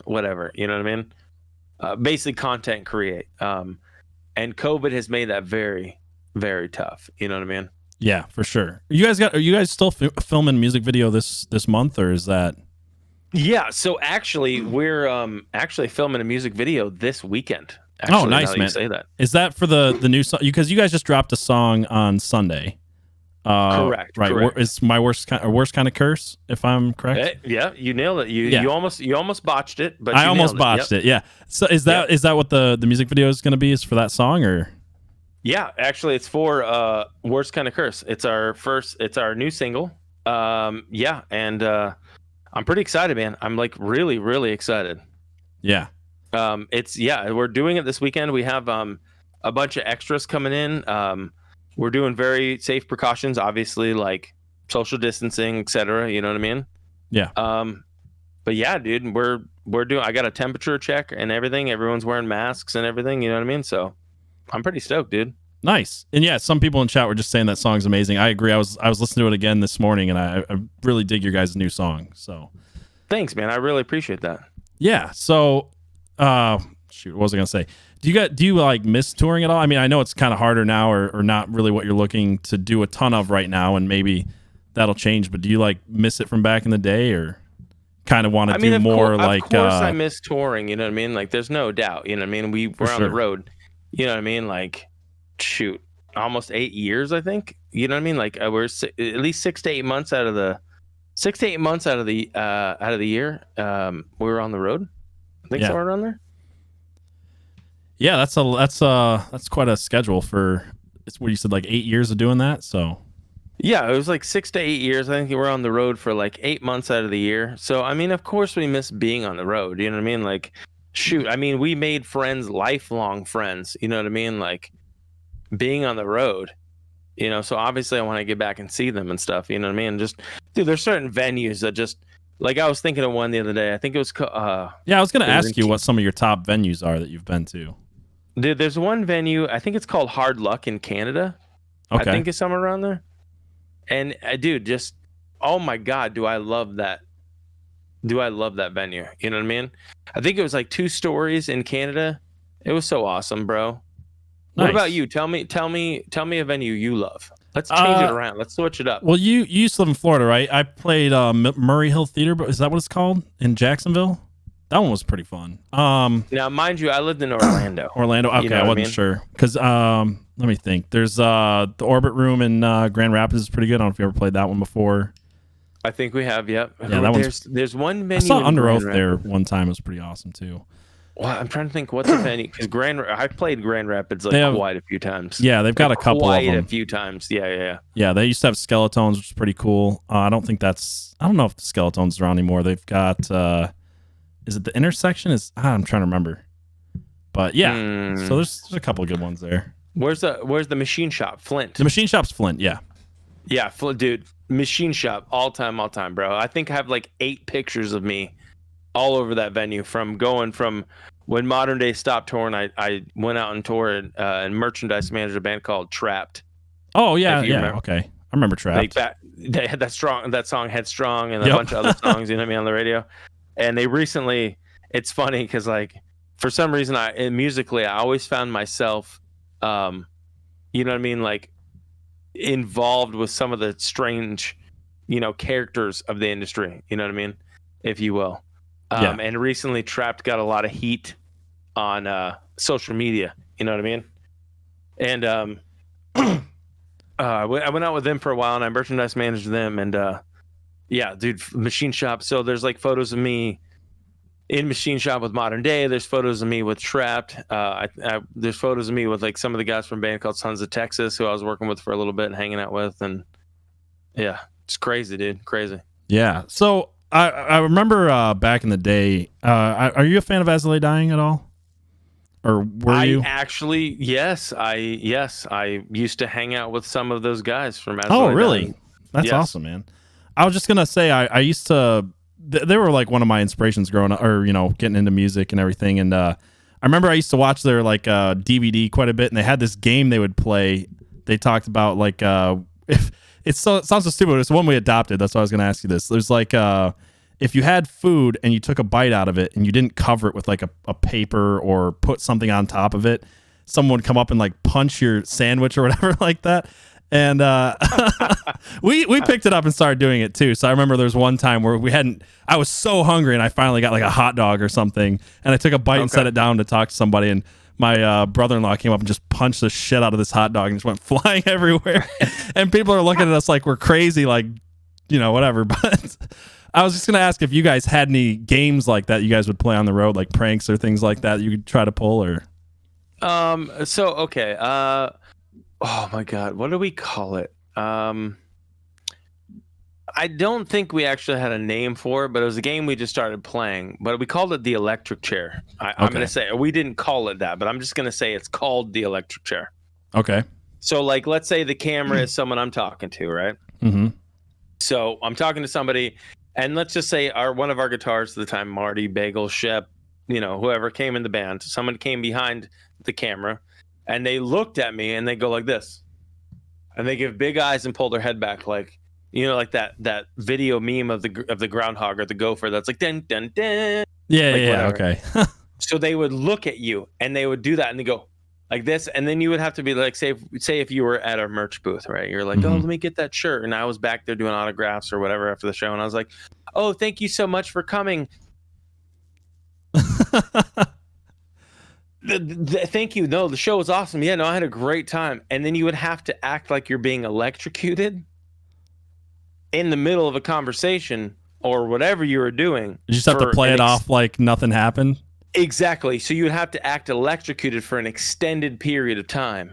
whatever, you know what I mean? Basically content create. And COVID has made that very, very tough. You know what I mean? Yeah, for sure. Are you guys still filming music video this month, or is that? Yeah. So actually we're actually filming a music video this weekend. Actually, oh, nice, man. Say that. Is that for the new song? Because you guys just dropped a song on Sunday. Correct. Right. Correct. It's my worst kind of curse, if I'm correct. Yeah, you nailed it. You almost botched it, but I almost botched it. Yeah. So is that what the music video is going to be? Is for that song, or? Yeah, actually, it's for worst kind of curse. It's our new single. And I'm pretty excited, man. I'm like really, really excited. Yeah. We're doing it this weekend. We have a bunch of extras coming in. We're doing very safe precautions, obviously, like social distancing, etc. You know what I mean? Yeah. But yeah, dude, we're doing. I got a temperature check and everything. Everyone's wearing masks and everything. You know what I mean? So I'm pretty stoked, dude. Nice. And yeah, some people in chat were just saying that song's amazing. I agree. I was listening to it again this morning, and I really dig your guys' new song. So thanks, man. I really appreciate that. Yeah. So, what was I gonna say? Do you like miss touring at all? I mean, I know it's kind of harder now, or not really what you're looking to do a ton of right now, and maybe that'll change. But do you like miss it from back in the day, or kind of want to do more? Of course, I miss touring. You know what I mean? Like, there's no doubt. You know what I mean? We're on the road. You know what I mean? Like, shoot, almost 8 years, I think. You know what I mean? Like, we're at least 6 to 8 months out of the year. We were on the road. I think somewhere around there. Yeah, that's quite a schedule for. It's what you said, like 8 years of doing that. So. Yeah, it was like 6 to 8 years. I think we're on the road for like 8 months out of the year. So I mean, of course, we miss being on the road. You know what I mean? Like, shoot, I mean, we made friends, lifelong friends. You know what I mean? Like, being on the road. You know, so obviously I want to get back and see them and stuff. You know what I mean? Just, dude, there's certain venues that just. Like, I was thinking of one the other day. I think it was. I was going to ask you what some of your top venues are that you've been to. Dude, there's one venue. I think it's called Hard Luck in Canada. Okay. I think it's somewhere around there. And dude, just oh my god, do I love that? Do I love that venue? You know what I mean? I think it was like 2 stories in Canada. It was so awesome, bro. Nice. What about you? Tell me a venue you love. Let's change it around. Let's switch it up. Well, you used to live in Florida, right? I played Murray Hill Theater, but is that what it's called in Jacksonville? That one was pretty fun. Now, mind you, I lived in Orlando. Orlando. Okay, you know I wasn't sure because let me think. There's the Orbit Room in Grand Rapids is pretty good. I don't know if you ever played that one before. I think we have. Yep. Yeah, there's one venue. I saw Under Oath there one time. It was pretty awesome too. Well, I'm trying to think what's the venue because I played Grand Rapids quite a few times. Yeah, they've got a couple of them. Quite a few times. Yeah. Yeah, they used to have Skeletons, which is pretty cool. I don't know if the Skeletons are around anymore. They've got. Is it the Intersection? I'm trying to remember, but yeah. So there's a couple of good ones there. Where's the Machine Shop? Flint. The Machine Shop's Flint. Yeah. Yeah, dude, Machine Shop, all time, bro. I think I have like 8 pictures of me all over that venue from when Modern Day stopped touring. I went out and toured and merchandise managed a band called Trapped. Oh yeah, okay. I remember Trapped. They had that song Headstrong and a bunch of other songs, you know what I mean, on the radio. And they recently, it's funny because like for some reason musically I always found myself you know what I mean, like involved with some of the strange, characters of the industry, you know what I mean, if you will. And recently Trapped got a lot of heat on social media, you know what I mean? And I went out with them for a while and I merchandise managed them, and yeah, dude, Machine Shop. So there's like photos of me in Machine Shop with Modern Day. There's photos of me with Trapped. There's photos of me with like some of the guys from a band called Sons of Texas, who I was working with for a little bit and hanging out with. And yeah, it's crazy, dude. Crazy. Yeah. So I remember back in the day, are you a fan of As I Lay Dying at all? Or were you? Actually, yes. I used to hang out with some of those guys from As I Lay Oh, Dying. really? That's awesome, man. I was just going to say, I used to, they were like one of my inspirations growing up, or, getting into music and everything. And I remember I used to watch their like DVD quite a bit, and they had this game they would play. They talked about like, if it sounds so stupid, but it's one we adopted. That's why I was going to ask you this. There's like, if you had food and you took a bite out of it and you didn't cover it with like a paper or put something on top of it, someone would come up and like punch your sandwich or whatever like that. And we picked it up and started doing it too. So I remember there was one time where I was so hungry and I finally got like a hot dog or something, and I took a bite and set it down to talk to somebody, and my brother-in-law came up and just punched the shit out of this hot dog and just went flying everywhere. And people are looking at us like we're crazy, like, whatever. But I was just going to ask if you guys had any games like that you guys would play on the road, like pranks or things like that you could try to pull, or... Okay. Oh my God, what do we call it? I don't think we actually had a name for it, but it was a game we just started playing. But we called it the electric chair. I'm going to say we didn't call it that, but I'm just going to say it's called the electric chair. Okay. So, like, let's say the camera is someone I'm talking to, right? Mm-hmm. So I'm talking to somebody, and let's just say one of our guitarists at the time, Marty, Bagel, Shep, whoever came in the band, someone came behind the camera, and they looked at me and they go like this, and they give big eyes and pull their head back, like, like that video meme of the groundhog or the gopher that's like dun dun dun. Yeah, okay. So they would look at you and they would do that and they go like this, and then you would have to be like, say if you were at a merch booth, right? You're like, oh, let me get that shirt, and I was back there doing autographs or whatever after the show, and I was like, oh, thank you so much for coming. Thank you. No, the show was awesome. Yeah, no, I had a great time. And then you would have to act like you're being electrocuted in the middle of a conversation or whatever you were doing. You just have to play it off like nothing happened. Exactly. So you would have to act electrocuted for an extended period of time,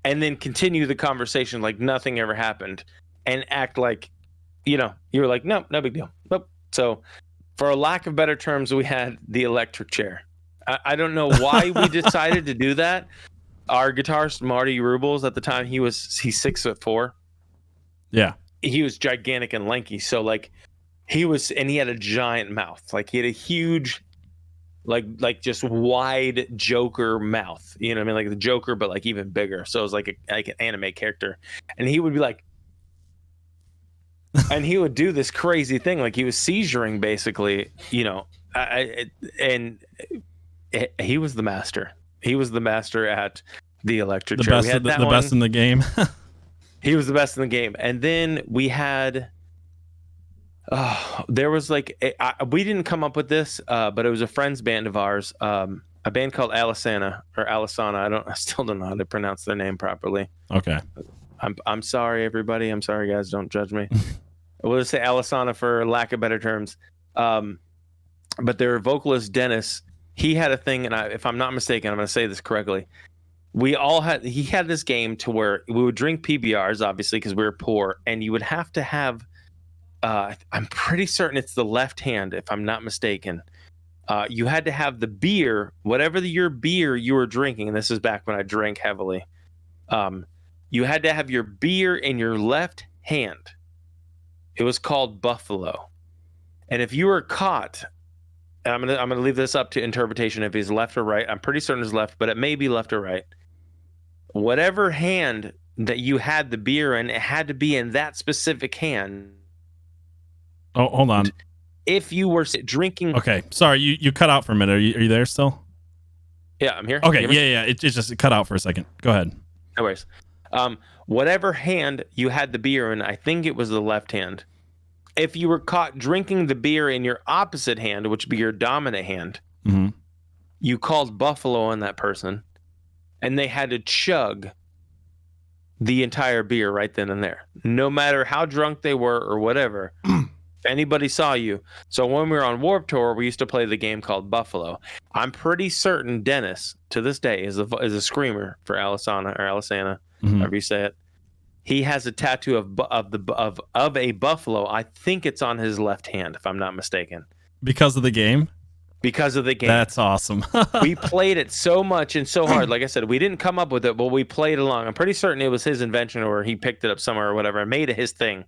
and then continue the conversation like nothing ever happened, and act like, you were like, no big deal. Nope. So for a lack of better terms, we had the electric chair. I don't know why we decided to do that. Our guitarist, Marty Rubles, at the time, he's 6'4". Yeah. He was gigantic and lanky. So like he had a giant mouth. Like he had a huge, like just wide Joker mouth. You know what I mean? Like the Joker, but like even bigger. So it was like an anime character. And he would be like, and he would do this crazy thing. Like he was seizuring basically, he was the master. He was the master at the electric chair. The best in the game. He was the best in the game. And then we had, there was like, we didn't come up with this, but it was a friend's band of ours, a band called Alisana. I still don't know how to pronounce their name properly. Okay. I'm sorry, everybody. I'm sorry, guys. Don't judge me. We'll just say Alisana for lack of better terms. But their vocalist, Dennis, he had a thing, and if I'm not mistaken, I'm going to say this correctly. He had this game to where we would drink PBRs, obviously, because we were poor, and you would have to have, I'm pretty certain it's the left hand, if I'm not mistaken. You had to have the beer, whatever your beer you were drinking, and this is back when I drank heavily. You had to have your beer in your left hand. It was called Buffalo. And if you were caught, and I'm gonna leave this up to interpretation if he's left or right. I'm pretty certain it's left, but it may be left or right. Whatever hand that you had the beer in, it had to be in that specific hand. Oh, hold on. If you were drinking... Okay, sorry, you cut out for a minute. Are you there still? Yeah, I'm here. Okay, yeah. It just cut out for a second. Go ahead. No worries. Whatever hand you had the beer in, I think it was the left hand. If you were caught drinking the beer in your opposite hand, which would be your dominant hand, you called Buffalo on that person, and they had to chug the entire beer right then and there, no matter how drunk they were or whatever. If anybody saw you. So when we were on Warped Tour, we used to play the game called Buffalo. I'm pretty certain Dennis, to this day, is a screamer for Alisana, however you say it. He has a tattoo of a buffalo. I think it's on his left hand, if I'm not mistaken. Because of the game? Because of the game. That's awesome. We played it so much and so hard. Like I said, we didn't come up with it, but we played along. I'm pretty certain it was his invention, or he picked it up somewhere or whatever and made it his thing.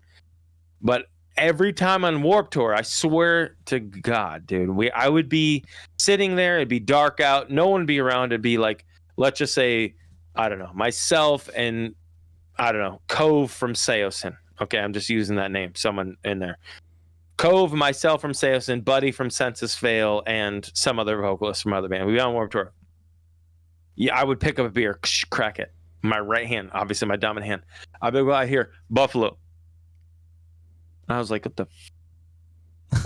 But every time on Warped Tour, I swear to God, dude, I would be sitting there. It'd be dark out. No one would be around. It'd be like, let's just say, I don't know, myself and, I don't know, Cove from Seosin. Okay, I'm just using that name. Someone in there. Cove, myself from Seosin, Buddy from Census Fail, and some other vocalist from other band. We'd be on Warped Tour. Yeah, I would pick up a beer, crack it. My right hand, obviously my dominant hand. I'd go out here, Buffalo. I was like, what the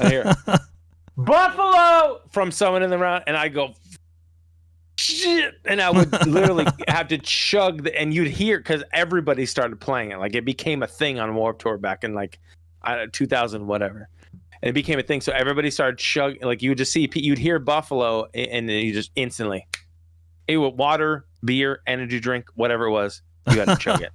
I hear Buffalo from someone in the round, and I go, shit, and I would literally have to chug and you'd hear, because everybody started playing it. Like, it became a thing on Warped Tour back in like 2000 whatever, and it became a thing. So everybody started chugging. Like, you would just see, you'd hear Buffalo, and you just instantly, it would water, beer, energy drink, whatever it was, you had to chug it.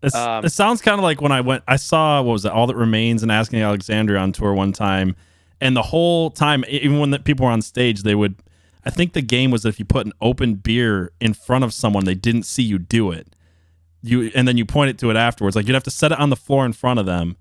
It sounds kind of like when I saw, what was it, All That Remains and Asking Alexandria on tour one time, and the whole time, even when the people were on stage, they would, I think the game was that if you put an open beer in front of someone, they didn't see you do it. And then you point it to it afterwards. Like, you'd have to set it on the floor in front of them,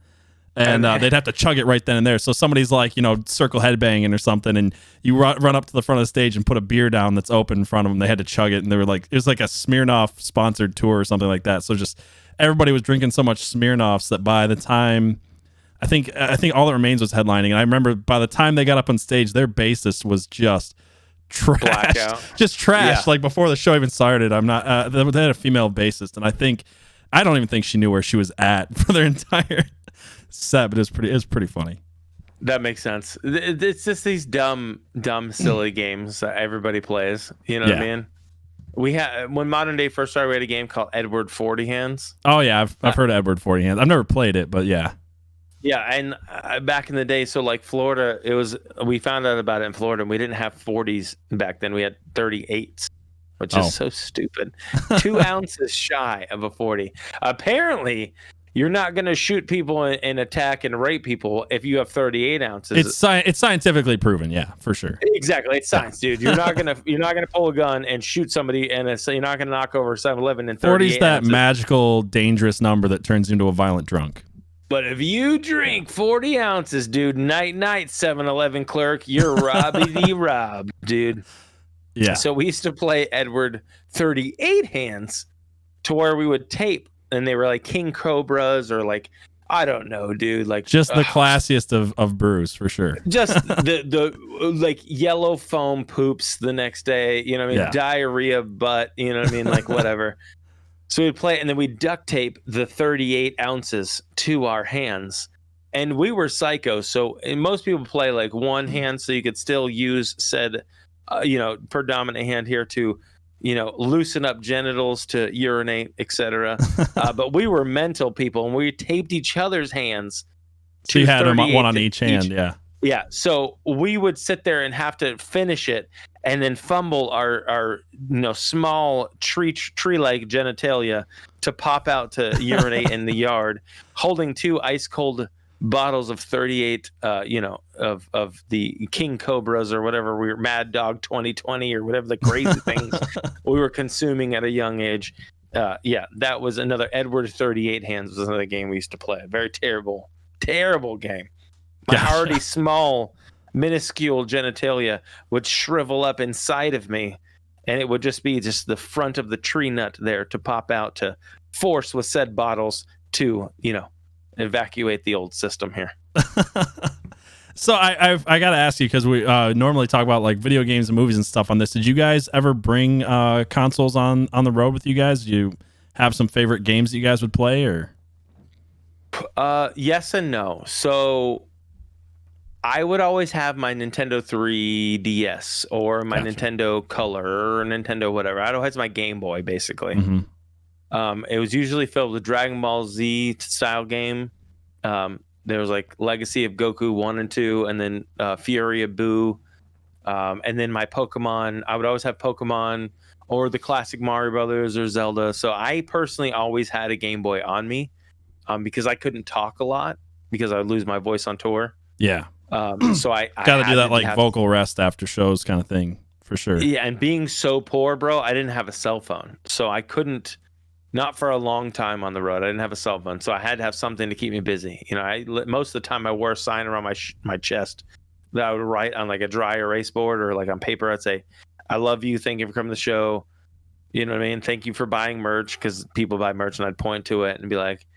and they'd have to chug it right then and there. So somebody's like, circle headbanging or something, and you run up to the front of the stage and put a beer down that's open in front of them. They had to chug it, and they were like, it was like a Smirnoff sponsored tour or something like that. So just everybody was drinking so much Smirnoffs that by the time, I think All That Remains was headlining, and I remember by the time they got up on stage, their bassist was just trash, just trash. Yeah. Like, before the show even started, I'm not. They had a female bassist, and I don't even think she knew where she was at for their entire set. But it was pretty funny. That makes sense. It's just these dumb, silly games that everybody plays. You know what I mean? We had, when Modern Day first started, we had a game called Edward 40 Hands. Oh yeah, I've heard of Edward 40 Hands. I've never played it, but yeah. Yeah, and back in the day, so like Florida, we found out about it in Florida, and we didn't have 40s back then. We had 38s, which is so stupid. 2 ounces shy of a 40. Apparently, you're not going to shoot people and attack and rape people if you have 38 ounces. It's scientifically proven, yeah, for sure. Exactly, it's science, dude. You're not gonna pull a gun and shoot somebody, and you're not gonna knock over 7-Eleven in 38 40's that ounces. magical, dangerous number that turns you into a violent drunk. But if you drink 40 ounces, dude, night, 7-Eleven clerk, you're robbed, dude. Yeah. So we used to play Edward 38 hands to where we would tape, and they were like King Cobras, or like, I don't know, dude. Like, just the classiest of brews, for sure. Just the like yellow foam poops the next day, you know what I mean? Yeah. Diarrhea butt, you know what I mean? Like, whatever. So we'd play, and then we'd duct tape the 38 ounces to our hands. And we were psychos. So most people play like one hand, so you could still use said, predominant hand here to, loosen up genitals, to urinate, etc. But we were mental people, and we taped each other's hands. So you had them one on each hand, yeah. Yeah, so we would sit there and have to finish it, and then fumble our small tree-like genitalia to pop out to urinate in the yard, holding 2 ice cold bottles of 38, of the King Cobras or whatever, we were Mad Dog 2020 or whatever the crazy things we were consuming at a young age. yeah, that was another Edward 38 Hands was another game we used to play. Very terrible game. My already small, minuscule genitalia would shrivel up inside of me, and it would just be just the front of the tree nut there to pop out to force with said bottles to, evacuate the old system here. So I got to ask you, because we normally talk about like video games and movies and stuff on this. Did you guys ever bring consoles on the road with you guys? Do you have some favorite games that you guys would play, or? Yes and no. So I would always have my Nintendo 3DS or my Nintendo Color or Nintendo whatever. I'd always have my Game Boy, basically. Mm-hmm. It was usually filled with Dragon Ball Z style game. There was like Legacy of Goku 1 and 2, and then Fury of Boo. And then my Pokemon. I would always have Pokemon or the classic Mario Brothers or Zelda. So I personally always had a Game Boy on me because I couldn't talk a lot because I would lose my voice on tour. Yeah. So I got to do that like vocal rest after shows kind of thing for sure. Yeah, and being so poor, bro, I didn't have a cell phone, so I couldn't. Not for a long time on the road. I didn't have a cell phone, so I had to have something to keep me busy. Most of the time I wore a sign around my chest that I would write on like a dry erase board or like on paper. I'd say, "I love you. Thank you for coming to the show. You know what I mean? Thank you for buying merch," because people buy merch, and I'd point to it and be like,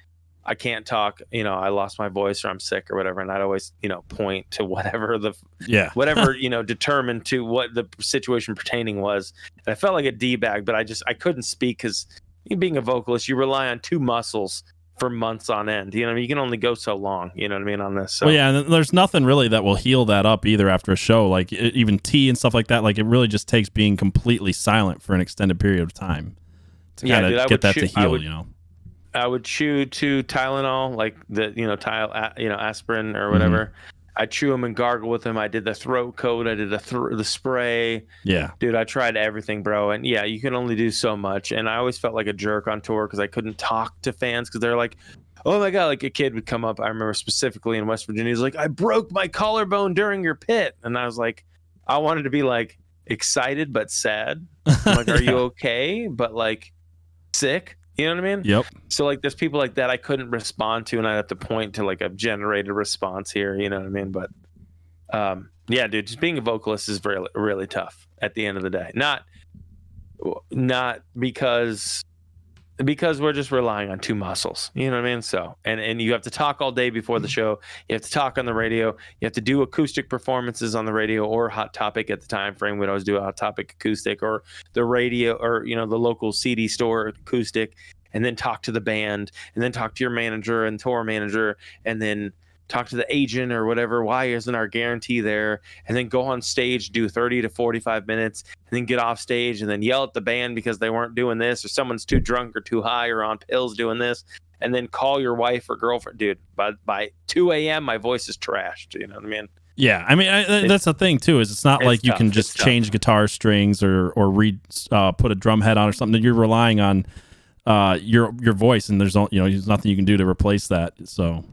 "I can't talk. I lost my voice or I'm sick or whatever." And I'd always, point to whatever whatever determined to what the situation pertaining was. And I felt like a D-bag, but I couldn't speak because. Being a vocalist, you rely on two muscles for months on end. You can only go so long. You know what I mean on this. So. Well, yeah, and there's nothing really that will heal that up either after a show. Like even tea and stuff like that. Like it really just takes being completely silent for an extended period of time to kind of get that to heal. I would chew 2 Tylenol, like the aspirin or whatever. Mm-hmm. I chew them and gargle with them. I did the throat coat. I did the spray. Yeah. Dude, I tried everything, bro. And yeah, you can only do so much. And I always felt like a jerk on tour because I couldn't talk to fans because they're like, oh my God, like a kid would come up. I remember specifically in West Virginia, he's like, I broke my collarbone during your pit. And I was like, I wanted to be like excited but sad. I'm like, are you okay? But like sick. You know what I mean? Yep. So like there's people like that I couldn't respond to, and I'd have to point to like a generated response here. You know what I mean? But yeah, dude, just being a vocalist is really, really tough at the end of the day. Not because we're just relying on 2 muscles. You know what I mean? So and you have to talk all day before the show. You have to talk on the radio. You have to do acoustic performances on the radio or Hot Topic at the time frame. We'd always do a Hot Topic acoustic or the radio or the local CD store acoustic, and then talk to the band, and then talk to your manager and tour manager, and then talk to the agent or whatever. Why isn't our guarantee there? And then go on stage, do 30 to 45 minutes, and then get off stage and then yell at the band because they weren't doing this, or someone's too drunk or too high or on pills doing this, and then call your wife or girlfriend. Dude, by 2 a.m. my voice is trashed. You know what I mean? Yeah, I mean that's the thing too. Is it's not like you can just change guitar strings or put a drum head on or something. You're relying on your voice, and there's nothing you can do to replace that. So.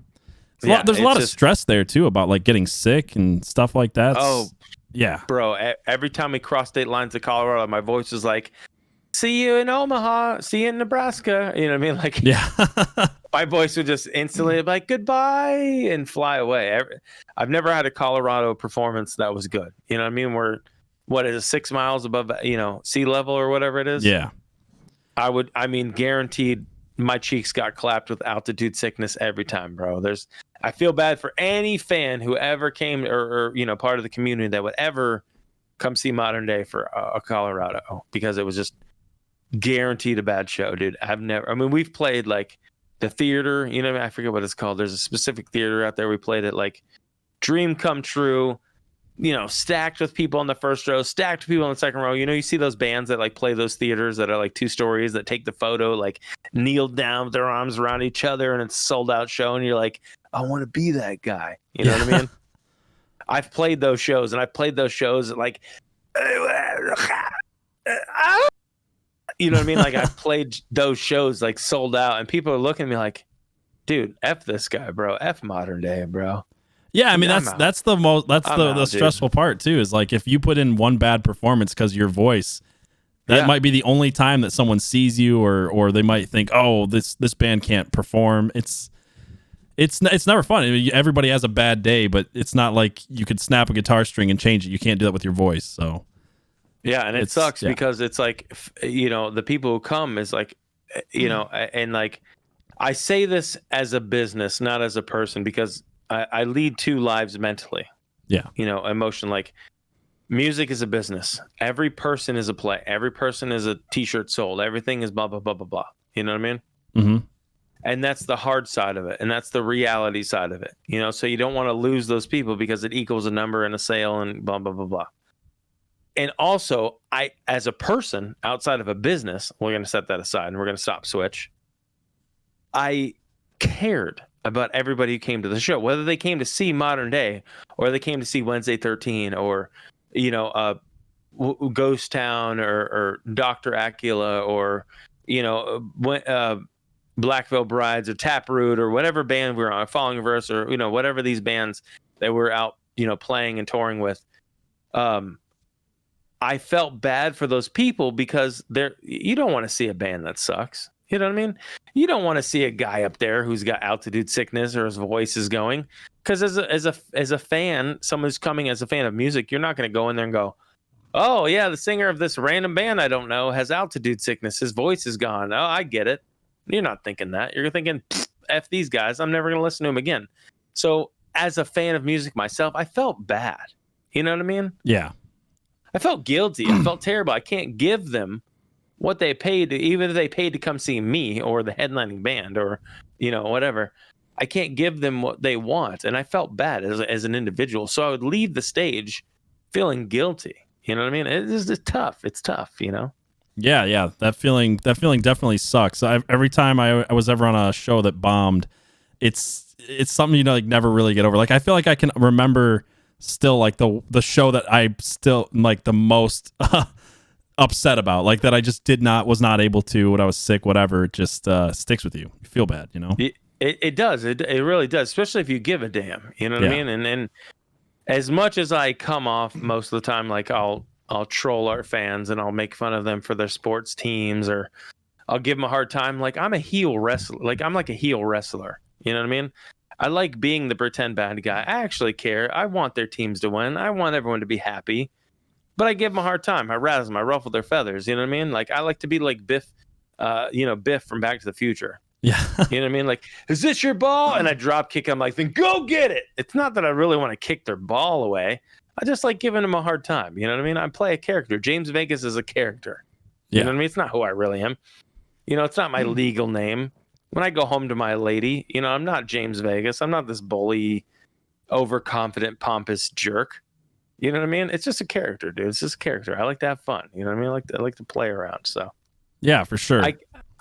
There's a lot of stress there too about like getting sick and stuff like that. Oh, yeah, bro. Every time we cross state lines to Colorado, my voice is like, "See you in Omaha, see you in Nebraska." You know what I mean? Like, yeah, my voice would just instantly be like goodbye and fly away. I've never had a Colorado performance that was good. You know what I mean? We're 6 miles above sea level or whatever it is. Yeah, guaranteed. My cheeks got clapped with altitude sickness every time, bro. I feel bad for any fan who ever came or part of the community that would ever come see Modern Day for a Colorado, because it was just guaranteed a bad show, dude. We've played like the theater, I forget what it's called. There's a specific theater out there. We played it like dream come true, stacked with people in the first row, stacked with people in the second row. You see those bands that like play those theaters that are like 2 stories that take the photo, like kneeled down with their arms around each other, and it's a sold out show. And you're like, I want to be that guy. You know what I mean? I've played those shows, and I've played those shows at like, you know what I mean? Like I've played those shows like sold out, and people are looking at me like, dude, F this guy, bro. F Modern Day, bro. Yeah, I mean that's the stressful part too, is like if you put in one bad performance because your voice That might be the only time that someone sees you, or they might think, oh, this band can't perform. It's never fun. I mean, everybody has a bad day, but it's not like you could snap a guitar string and change it. You can't do that with your voice. So yeah, and it sucks because it's like, the people who come is like, and like, I say this as a business, not as a person, because I lead two lives mentally. Yeah. Emotion, like music is a business. Every person is a play. Every person is a t-shirt sold. Everything is blah, blah, blah, blah, blah. You know what I mean? Mm-hmm. And that's the hard side of it. And that's the reality side of it. So you don't want to lose those people because it equals a number and a sale and blah, blah, blah, blah. And also, I, as a person outside of a business, we're going to set that aside and we're going to stop switch. I cared about everybody who came to the show, whether they came to see Modern Day or they came to see Wednesday 13 or, Ghost Town or Dr. Acula or, Blackville Brides or Taproot or whatever band we were on, Falling Verse or, whatever these bands that we're out, playing and touring with. I felt bad for those people because you don't want to see a band that sucks. You know what I mean? You don't want to see a guy up there who's got altitude sickness or his voice is going. Because as a fan, someone who's coming as a fan of music, you're not going to go in there and go, oh yeah, the singer of this random band I don't know has altitude sickness. His voice is gone. Oh, I get it. You're not thinking that. You're thinking, F these guys. I'm never going to listen to them again. So as a fan of music myself, I felt bad. You know what I mean? Yeah. I felt guilty. I felt terrible. I can't give them what they paid, even if they paid to come see me or the headlining band or, whatever. I can't give them what they want. And I felt bad as an individual. So I would leave the stage feeling guilty. You know what I mean? It's tough. It's tough, Yeah. That feeling definitely sucks. Every time I was ever on a show that bombed, it's something, like never really get over. Like, I feel like I can remember still like the show that I still like the most upset about, like that I just was not able to when I was sick, whatever. It just sticks with you. You feel bad, It does. It really does, especially if you give a damn. You know what I mean? And as much as I come off most of the time, like I'll troll our fans and I'll make fun of them for their sports teams or I'll give them a hard time. Like I'm a heel wrestler. Like I'm like a heel wrestler. You know what I mean? I like being the pretend bad guy. I actually care. I want their teams to win. I want everyone to be happy. But I give them a hard time. I razz them. I ruffle their feathers. You know what I mean? Like I like to be like Biff, Biff from Back to the Future. Yeah. You know what I mean? Like, is this your ball? And I drop kick. I'm like, then go get it. It's not that I really want to kick their ball away. I just like giving them a hard time. You know what I mean? I play a character. James Vegas is a character. You know what I mean? It's not who I really am. It's not my legal name. When I go home to my lady, I'm not James Vegas. I'm not this bully, overconfident, pompous jerk. You know what I mean? It's just a character, dude. It's just a character. I like to have fun. You know what I mean? I like to play around. So, yeah, for sure. I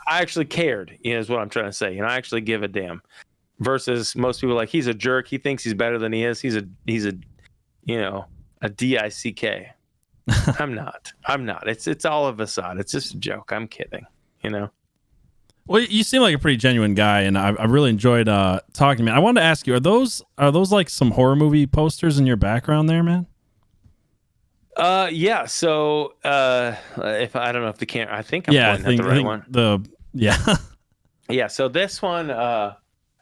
actually cared. Is what I'm trying to say. I actually give a damn. Versus most people, like he's a jerk. He thinks he's better than he is. He's a DICK. I'm not. It's all of a facade. It's just a joke. I'm kidding. Well, you seem like a pretty genuine guy, and I really enjoyed talking to me. I wanted to ask you: Are those like some horror movie posters in your background there, man? Yeah. So, if I don't know if the camera, I think I'm pointing at the right one. Yeah. So this one,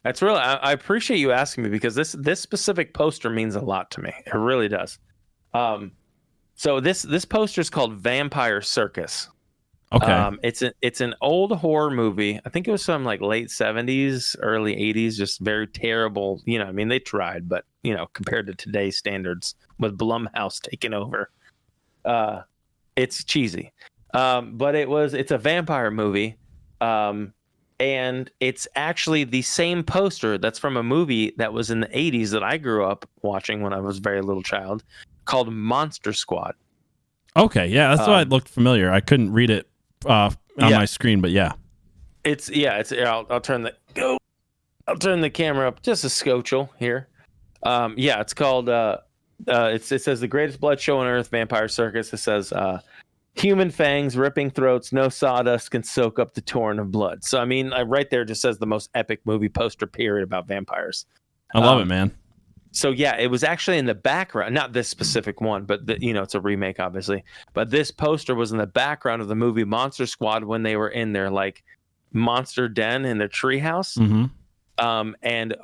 that's really. I appreciate you asking me because this specific poster means a lot to me. It really does. So this poster is called Vampire Circus. Okay. It's an old horror movie. I think it was some like late 70s, early 80s, just very terrible. I mean, they tried, but compared to today's standards with Blumhouse taking over, it's cheesy. But it's a vampire movie. And it's actually the same poster that's from a movie that was in the 80s that I grew up watching when I was a very little child called Monster Squad. Okay. Yeah. That's why it looked familiar. I couldn't read it on my screen, but yeah. I'll turn the camera up just a scotchel here. It's called it says the greatest blood show on earth, Vampire Circus. It says human fangs, ripping throats, no sawdust can soak up the torrent of blood. So I mean, right there just says the most epic movie poster period about vampires. I love it, man. So yeah, it was actually in the background, not this specific one, but it's a remake, obviously. But this poster was in the background of the movie Monster Squad when they were in their like monster den in their treehouse. Mm-hmm. And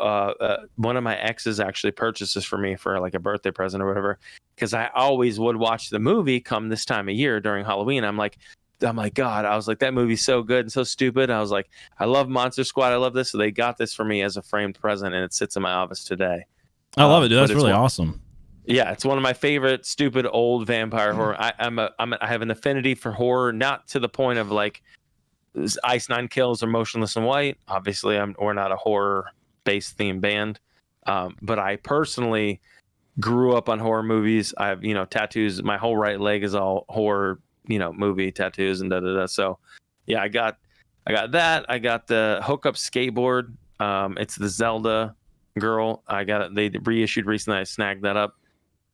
one of my exes actually purchased this for me for like a birthday present or whatever, because I always would watch the movie come this time of year during Halloween. I'm like, God, I was like, that movie's so good and so stupid. I was like, I love Monster Squad. I love this. So they got this for me as a framed present, and it sits in my office today. I love it, dude. That's really awesome. Yeah, it's one of my favorite stupid old vampire horror. I have an affinity for horror, not to the point of like Ice Nine Kills or Motionless in White. Obviously, we're not a horror-based theme band, but I personally grew up on horror movies. I have tattoos. My whole right leg is all horror movie tattoos and da. So yeah, I got that. I got the hookup skateboard. It's the Zelda girl. I got it. They reissued recently. I snagged that up.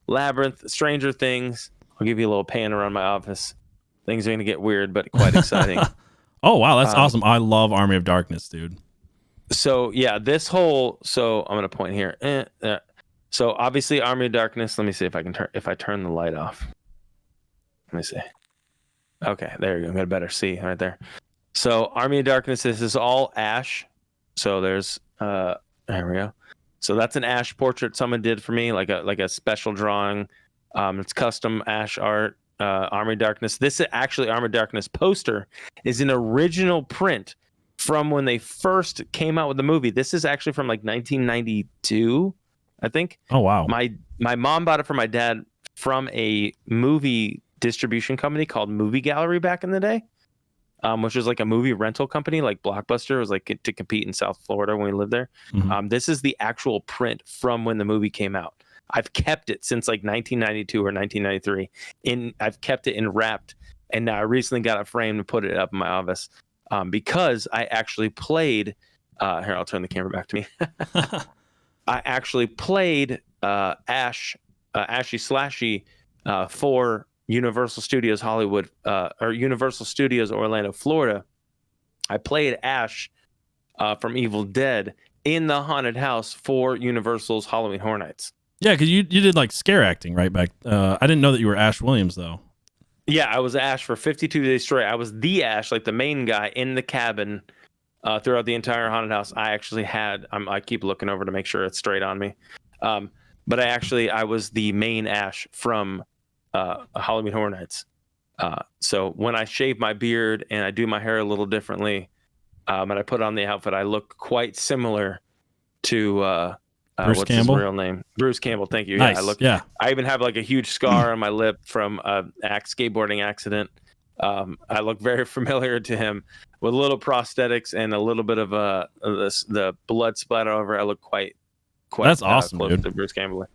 Labyrinth, Stranger Things. I'll give you a little pan around my office. Things are gonna get weird, but quite exciting. Oh wow, that's awesome. I love Army of Darkness, dude. So yeah, so I'm gonna point here. So obviously Army of Darkness. Let me see if I turn the light off. Let me see. Okay, there you go. Got a better see right there. So Army of Darkness, this is all ash. So there's there we go. So that's an ash portrait someone did for me, like a special drawing. It's custom ash art. Army of Darkness. This is actually Army of Darkness poster is an original print from when they first came out with the movie. This is actually from like 1992, I think. Oh wow. My mom bought it for my dad from a movie distribution company called Movie Gallery back in the day, which was like a movie rental company, like Blockbuster. It was like to compete in South Florida when we lived there. Mm-hmm. This is the actual print from when the movie came out. I've kept it since like 1992 or 1993. I've kept it wrapped, and now I recently got it framed and put it up in my office because I actually played. Here, I'll turn the camera back to me. I actually played Ashy Slashy for Universal Studios Hollywood or Universal Studios Orlando, Florida. I played Ash from Evil Dead in the haunted house for Universal's Halloween Horror Nights. Yeah, because you did like scare acting right back. I didn't know that you were Ash Williams though. Yeah, I was Ash for 52 days straight. I was the Ash, like the main guy in the cabin throughout the entire haunted house. I actually had. I keep looking over to make sure it's straight on me. But I was the main Ash from Halloween Horror Nights. So when I shave my beard and I do my hair a little differently, and I put on the outfit, I look quite similar to Bruce Campbell? His real name? Bruce Campbell. Thank you. Nice. Yeah, I even have like a huge scar on my lip from a skateboarding accident. I look very familiar to him with little prosthetics and a little bit of the blood splatter over. I look quite that's awesome, close dude. to Bruce Campbell.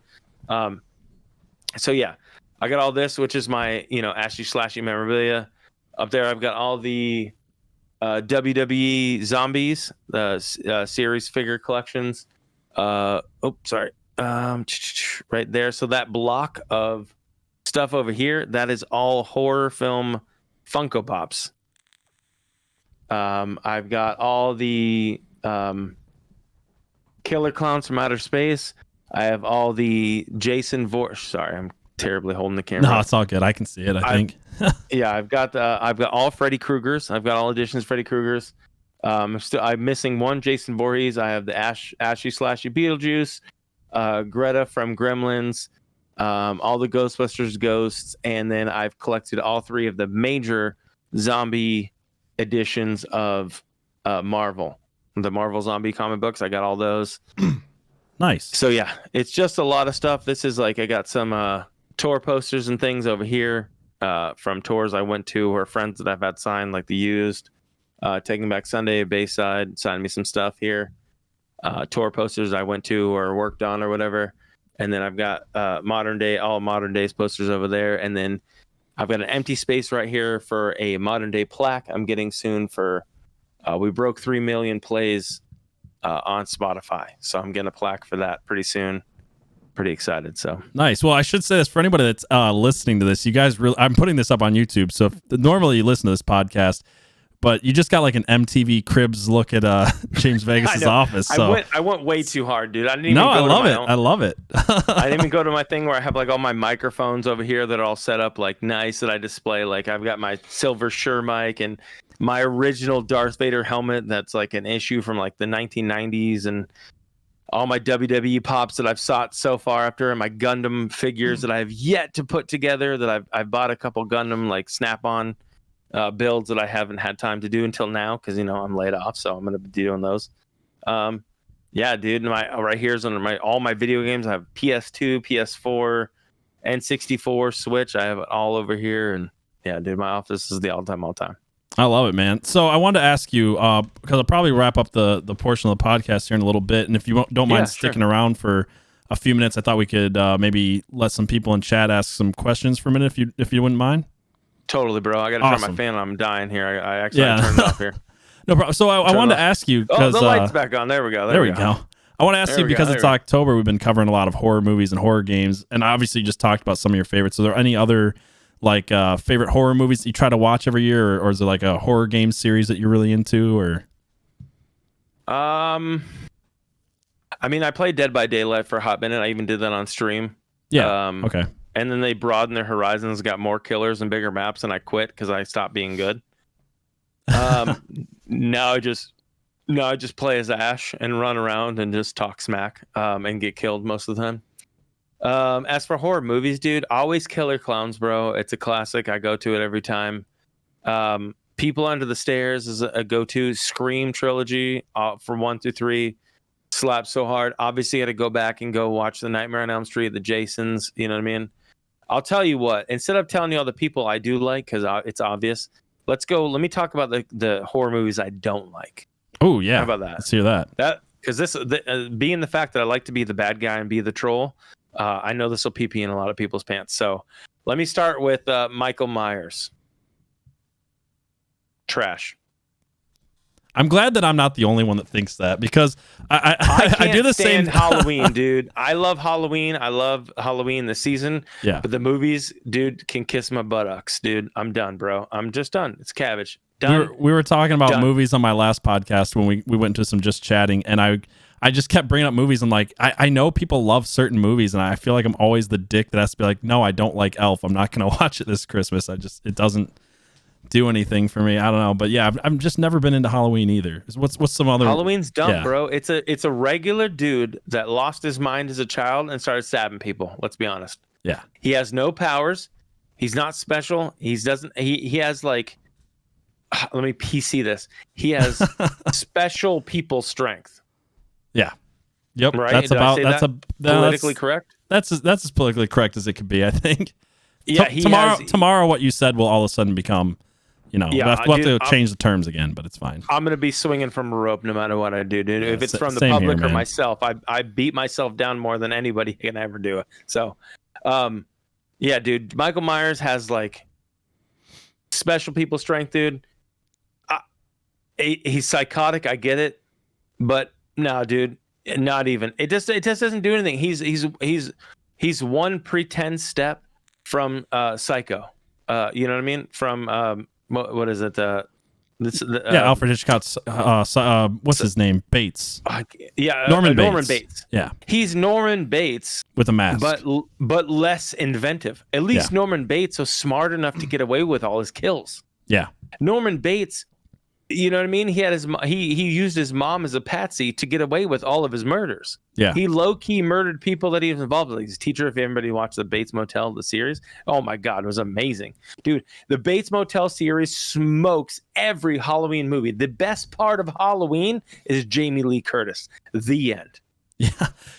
So yeah, I got all this, which is my Ashy Slashy memorabilia. Up there, I've got all the WWE Zombies, the series figure collections. Right there. So that block of stuff over here, that is all horror film Funko Pops. I've got all the Killer Clowns from Outer Space. I have all the Jason Voorhees. Sorry, I'm terribly holding the camera. No, it's all good. I can see it. I think. Yeah, I've got all Freddy Kruegers. I've got all editions of Freddy Kruegers. I'm missing one Jason Voorhees. I have the Ashy Slashy Beetlejuice, Greta from Gremlins, all the Ghostbusters ghosts, and then I've collected all three of the major zombie editions of Marvel, the Marvel zombie comic books. I got all those. Nice. So yeah, it's just a lot of stuff. This is like I got some tour posters and things over here from tours I went to, or friends that I've had signed, like the Used. Taking Back Sunday, Bayside, signed me some stuff here. Tour posters I went to or worked on or whatever. And then I've got all Modern Days posters over there. And then I've got an empty space right here for a Modern Day plaque I'm getting soon for, we broke 3 million plays on Spotify. So I'm getting a plaque for that pretty soon. Pretty excited. So nice. Well, I should say this for anybody that's listening to this, you guys really, I'm putting this up on YouTube. So if normally you listen to this podcast, But you just got like an MTV Cribs look at James Vegas's office. So I went way too hard, dude. I didn't even I love it. I love it. I didn't even go to my thing where I have like all my microphones over here that are all set up like nice that I display. Like I've got my silver Shure mic and my original Darth Vader helmet that's like an issue from like the 1990s, and all my WWE pops that I've sought so far after, and my Gundam figures that I have yet to put together. That I've bought a couple Gundam like Snap-on builds that I haven't had time to do until now because I'm laid off, so I'm gonna be doing those. Yeah, dude. Right here's under all my video games. I have PS2, PS4, N64, Switch. I have it all over here, and yeah, dude, my office is the all time. I love it, man. So I wanted to ask you, because I'll probably wrap up the portion of the podcast here in a little bit, and if you don't mind sticking around for a few minutes, I thought we could maybe let some people in chat ask some questions for a minute, if you wouldn't mind. Totally, bro. I got to turn my fan on. I'm dying here. I actually turned it off here. No problem. So I wanted to ask you because the light's back on. There we go. There we go. I want to ask you because it's October. We've been covering a lot of horror movies and horror games, and obviously you just talked about some of your favorites. Are there any other like favorite horror movies that you try to watch every year, or is there like a horror game series that you're really into? Or I mean, I played Dead by Daylight for a hot minute. I even did that on stream. Yeah. Okay. And then they broadened their horizons, got more killers and bigger maps, and I quit because I stopped being good. Now I just play as Ash and run around and just talk smack and get killed most of the time. As for horror movies, dude, always Killer Clowns, bro. It's a classic. I go to it every time. People Under the Stairs is a go-to. Scream trilogy from 1 through 3 slaps so hard. Obviously, I had to go back and go watch the Nightmare on Elm Street, the Jasons. You know what I mean? I'll tell you what. Instead of telling you all the people I do like, because it's obvious, let's go. Let me talk about the horror movies I don't like. Oh yeah, how about that? Let's hear that. Because this being the fact that I like to be the bad guy and be the troll. I know this will pee in a lot of people's pants. So let me start with Michael Myers. Trash. I'm glad that I'm not the only one that thinks that, because I do the same. Halloween, dude. I love Halloween. I love Halloween the season. Yeah. But the movies, dude, can kiss my buttocks, dude. I'm done, bro. I'm just done. It's cabbage. Done. We were talking about movies on my last podcast when we went into some just chatting, and I just kept bringing up movies. I'm like, I know people love certain movies, and I feel like I'm always the dick that has to be like, no, I don't like Elf. I'm not going to watch it this Christmas. It doesn't do anything for me. I don't know, but yeah, I've just never been into Halloween either. What's some other? Halloween's dumb, bro. It's a regular dude that lost his mind as a child and started stabbing people. Let's be honest. Yeah, he has no powers. He's not special. He has like. Let me PC this. He has special people strength. Yeah. Yep. Right. That's politically correct. That's as politically correct as it could be, I think. Yeah. Tomorrow, what you said will all of a sudden become, we'll have to change the terms again, but it's fine. I'm gonna be swinging from a rope no matter what I do, dude. Yeah, if it's from the public or myself, I beat myself down more than anybody can ever do it. So, yeah, dude. Michael Myers has like special people strength, dude. He's psychotic. I get it, but no, dude, not even. It just doesn't do anything. He's one pretend step from Psycho. You know what I mean? From what is it? Alfred Hitchcock's. What's his name? Bates. Norman Bates. Yeah, he's Norman Bates with a mask, but less inventive. At least Norman Bates was smart enough to get away with all his kills. Yeah, Norman Bates. You know what I mean? He had he used his mom as a patsy to get away with all of his murders. Yeah. He low-key murdered people that he was involved with. He's a teacher. If anybody watched the Bates Motel, the series, oh my God, it was amazing. Dude, the Bates Motel series smokes every Halloween movie. The best part of Halloween is Jamie Lee Curtis. The end. Yeah.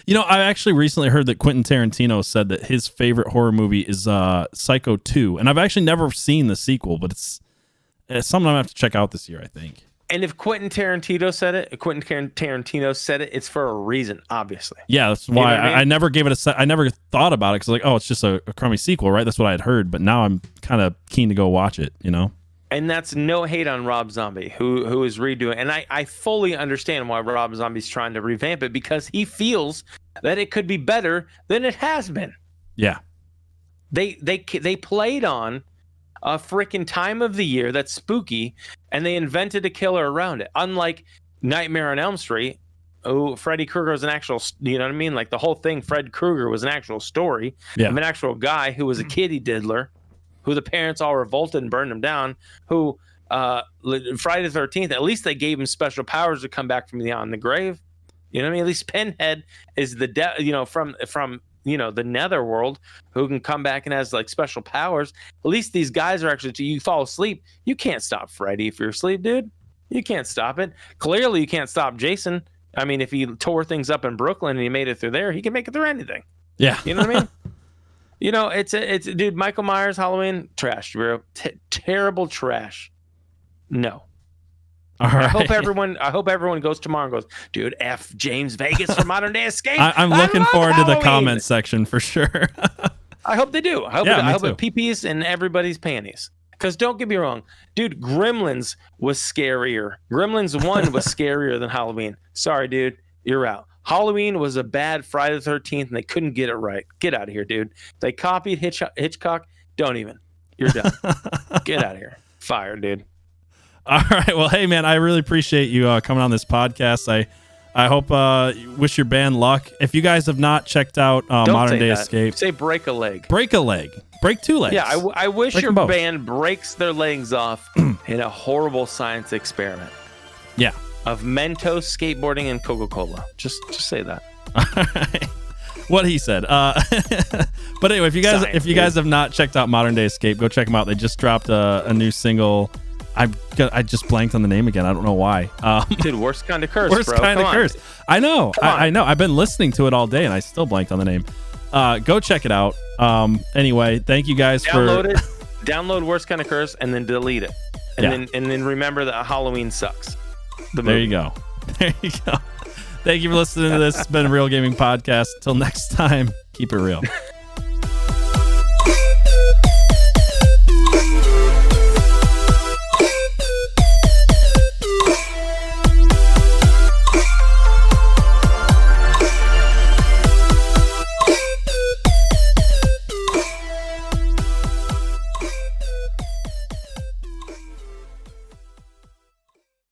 I actually recently heard that Quentin Tarantino said that his favorite horror movie is Psycho 2. And I've actually never seen the sequel, but it's something I'm gonna have to check out this year, I think. And if Quentin Tarantino said it, it's for a reason, obviously. Yeah, that's why I never gave it I never thought about it, because like, oh, it's just a crummy sequel, right? That's what I had heard, but now I'm kind of keen to go watch it, And that's no hate on Rob Zombie, who is redoing. And I fully understand why Rob Zombie's trying to revamp it, because he feels that it could be better than it has been. Yeah. They played on a freaking time of the year that's spooky, and they invented a killer around it. Unlike Nightmare on Elm Street, Freddy Krueger was an actual, you know what I mean? Like the whole thing, Fred Krueger was an actual story of an actual guy who was a kitty diddler, who the parents all revolted and burned him down, who Friday the 13th, at least they gave him special powers to come back from beyond the grave. You know what I mean? At least Pinhead is from the netherworld, who can come back and has like special powers. At least these guys are actually, you fall asleep, you can't stop Freddy if you're asleep, dude. You can't stop it. Clearly you can't stop Jason. I mean, if he tore things up in Brooklyn and he made it through there, he can make it through anything. Yeah. You know what I mean? It's dude, Michael Myers Halloween, trash, bro. Terrible trash. No. All right. I hope everyone goes tomorrow and goes, dude, F James Vegas for Modern Day Escape. I'm looking forward to the comment section for sure. I hope they do. I hope it pee-pees in everybody's panties. Because don't get me wrong, dude, Gremlins was scarier. Gremlins 1 was scarier than Halloween. Sorry, dude, you're out. Halloween was a bad Friday the 13th, and they couldn't get it right. Get out of here, dude. They copied Hitchcock. Don't even. You're done. Get out of here. Fired, dude. All right. Well, hey, man, I really appreciate you coming on this podcast. I hope wish your band luck. If you guys have not checked out Modern Day Escape, say break a leg. Break a leg. Break 2 legs. Yeah, I wish your band breaks their legs off in a horrible science experiment. Yeah. Of Mentos, skateboarding, and Coca-Cola. Just say that. All right. What he said. But anyway, if you guys have not checked out Modern Day Escape, go check them out. They just dropped a new single. I just blanked on the name again. I don't know why. Dude, worst kind of curse, worst bro. kind of curse. I know. I know. I've been listening to it all day, and I still blanked on the name. Go check it out. Anyway, thank you guys Download Worst Kind of Curse and then delete it. And then remember that Halloween sucks. There you go. There you go. Thank you for listening to this. It's been a Real Gaming Podcast. Till next time, keep it real.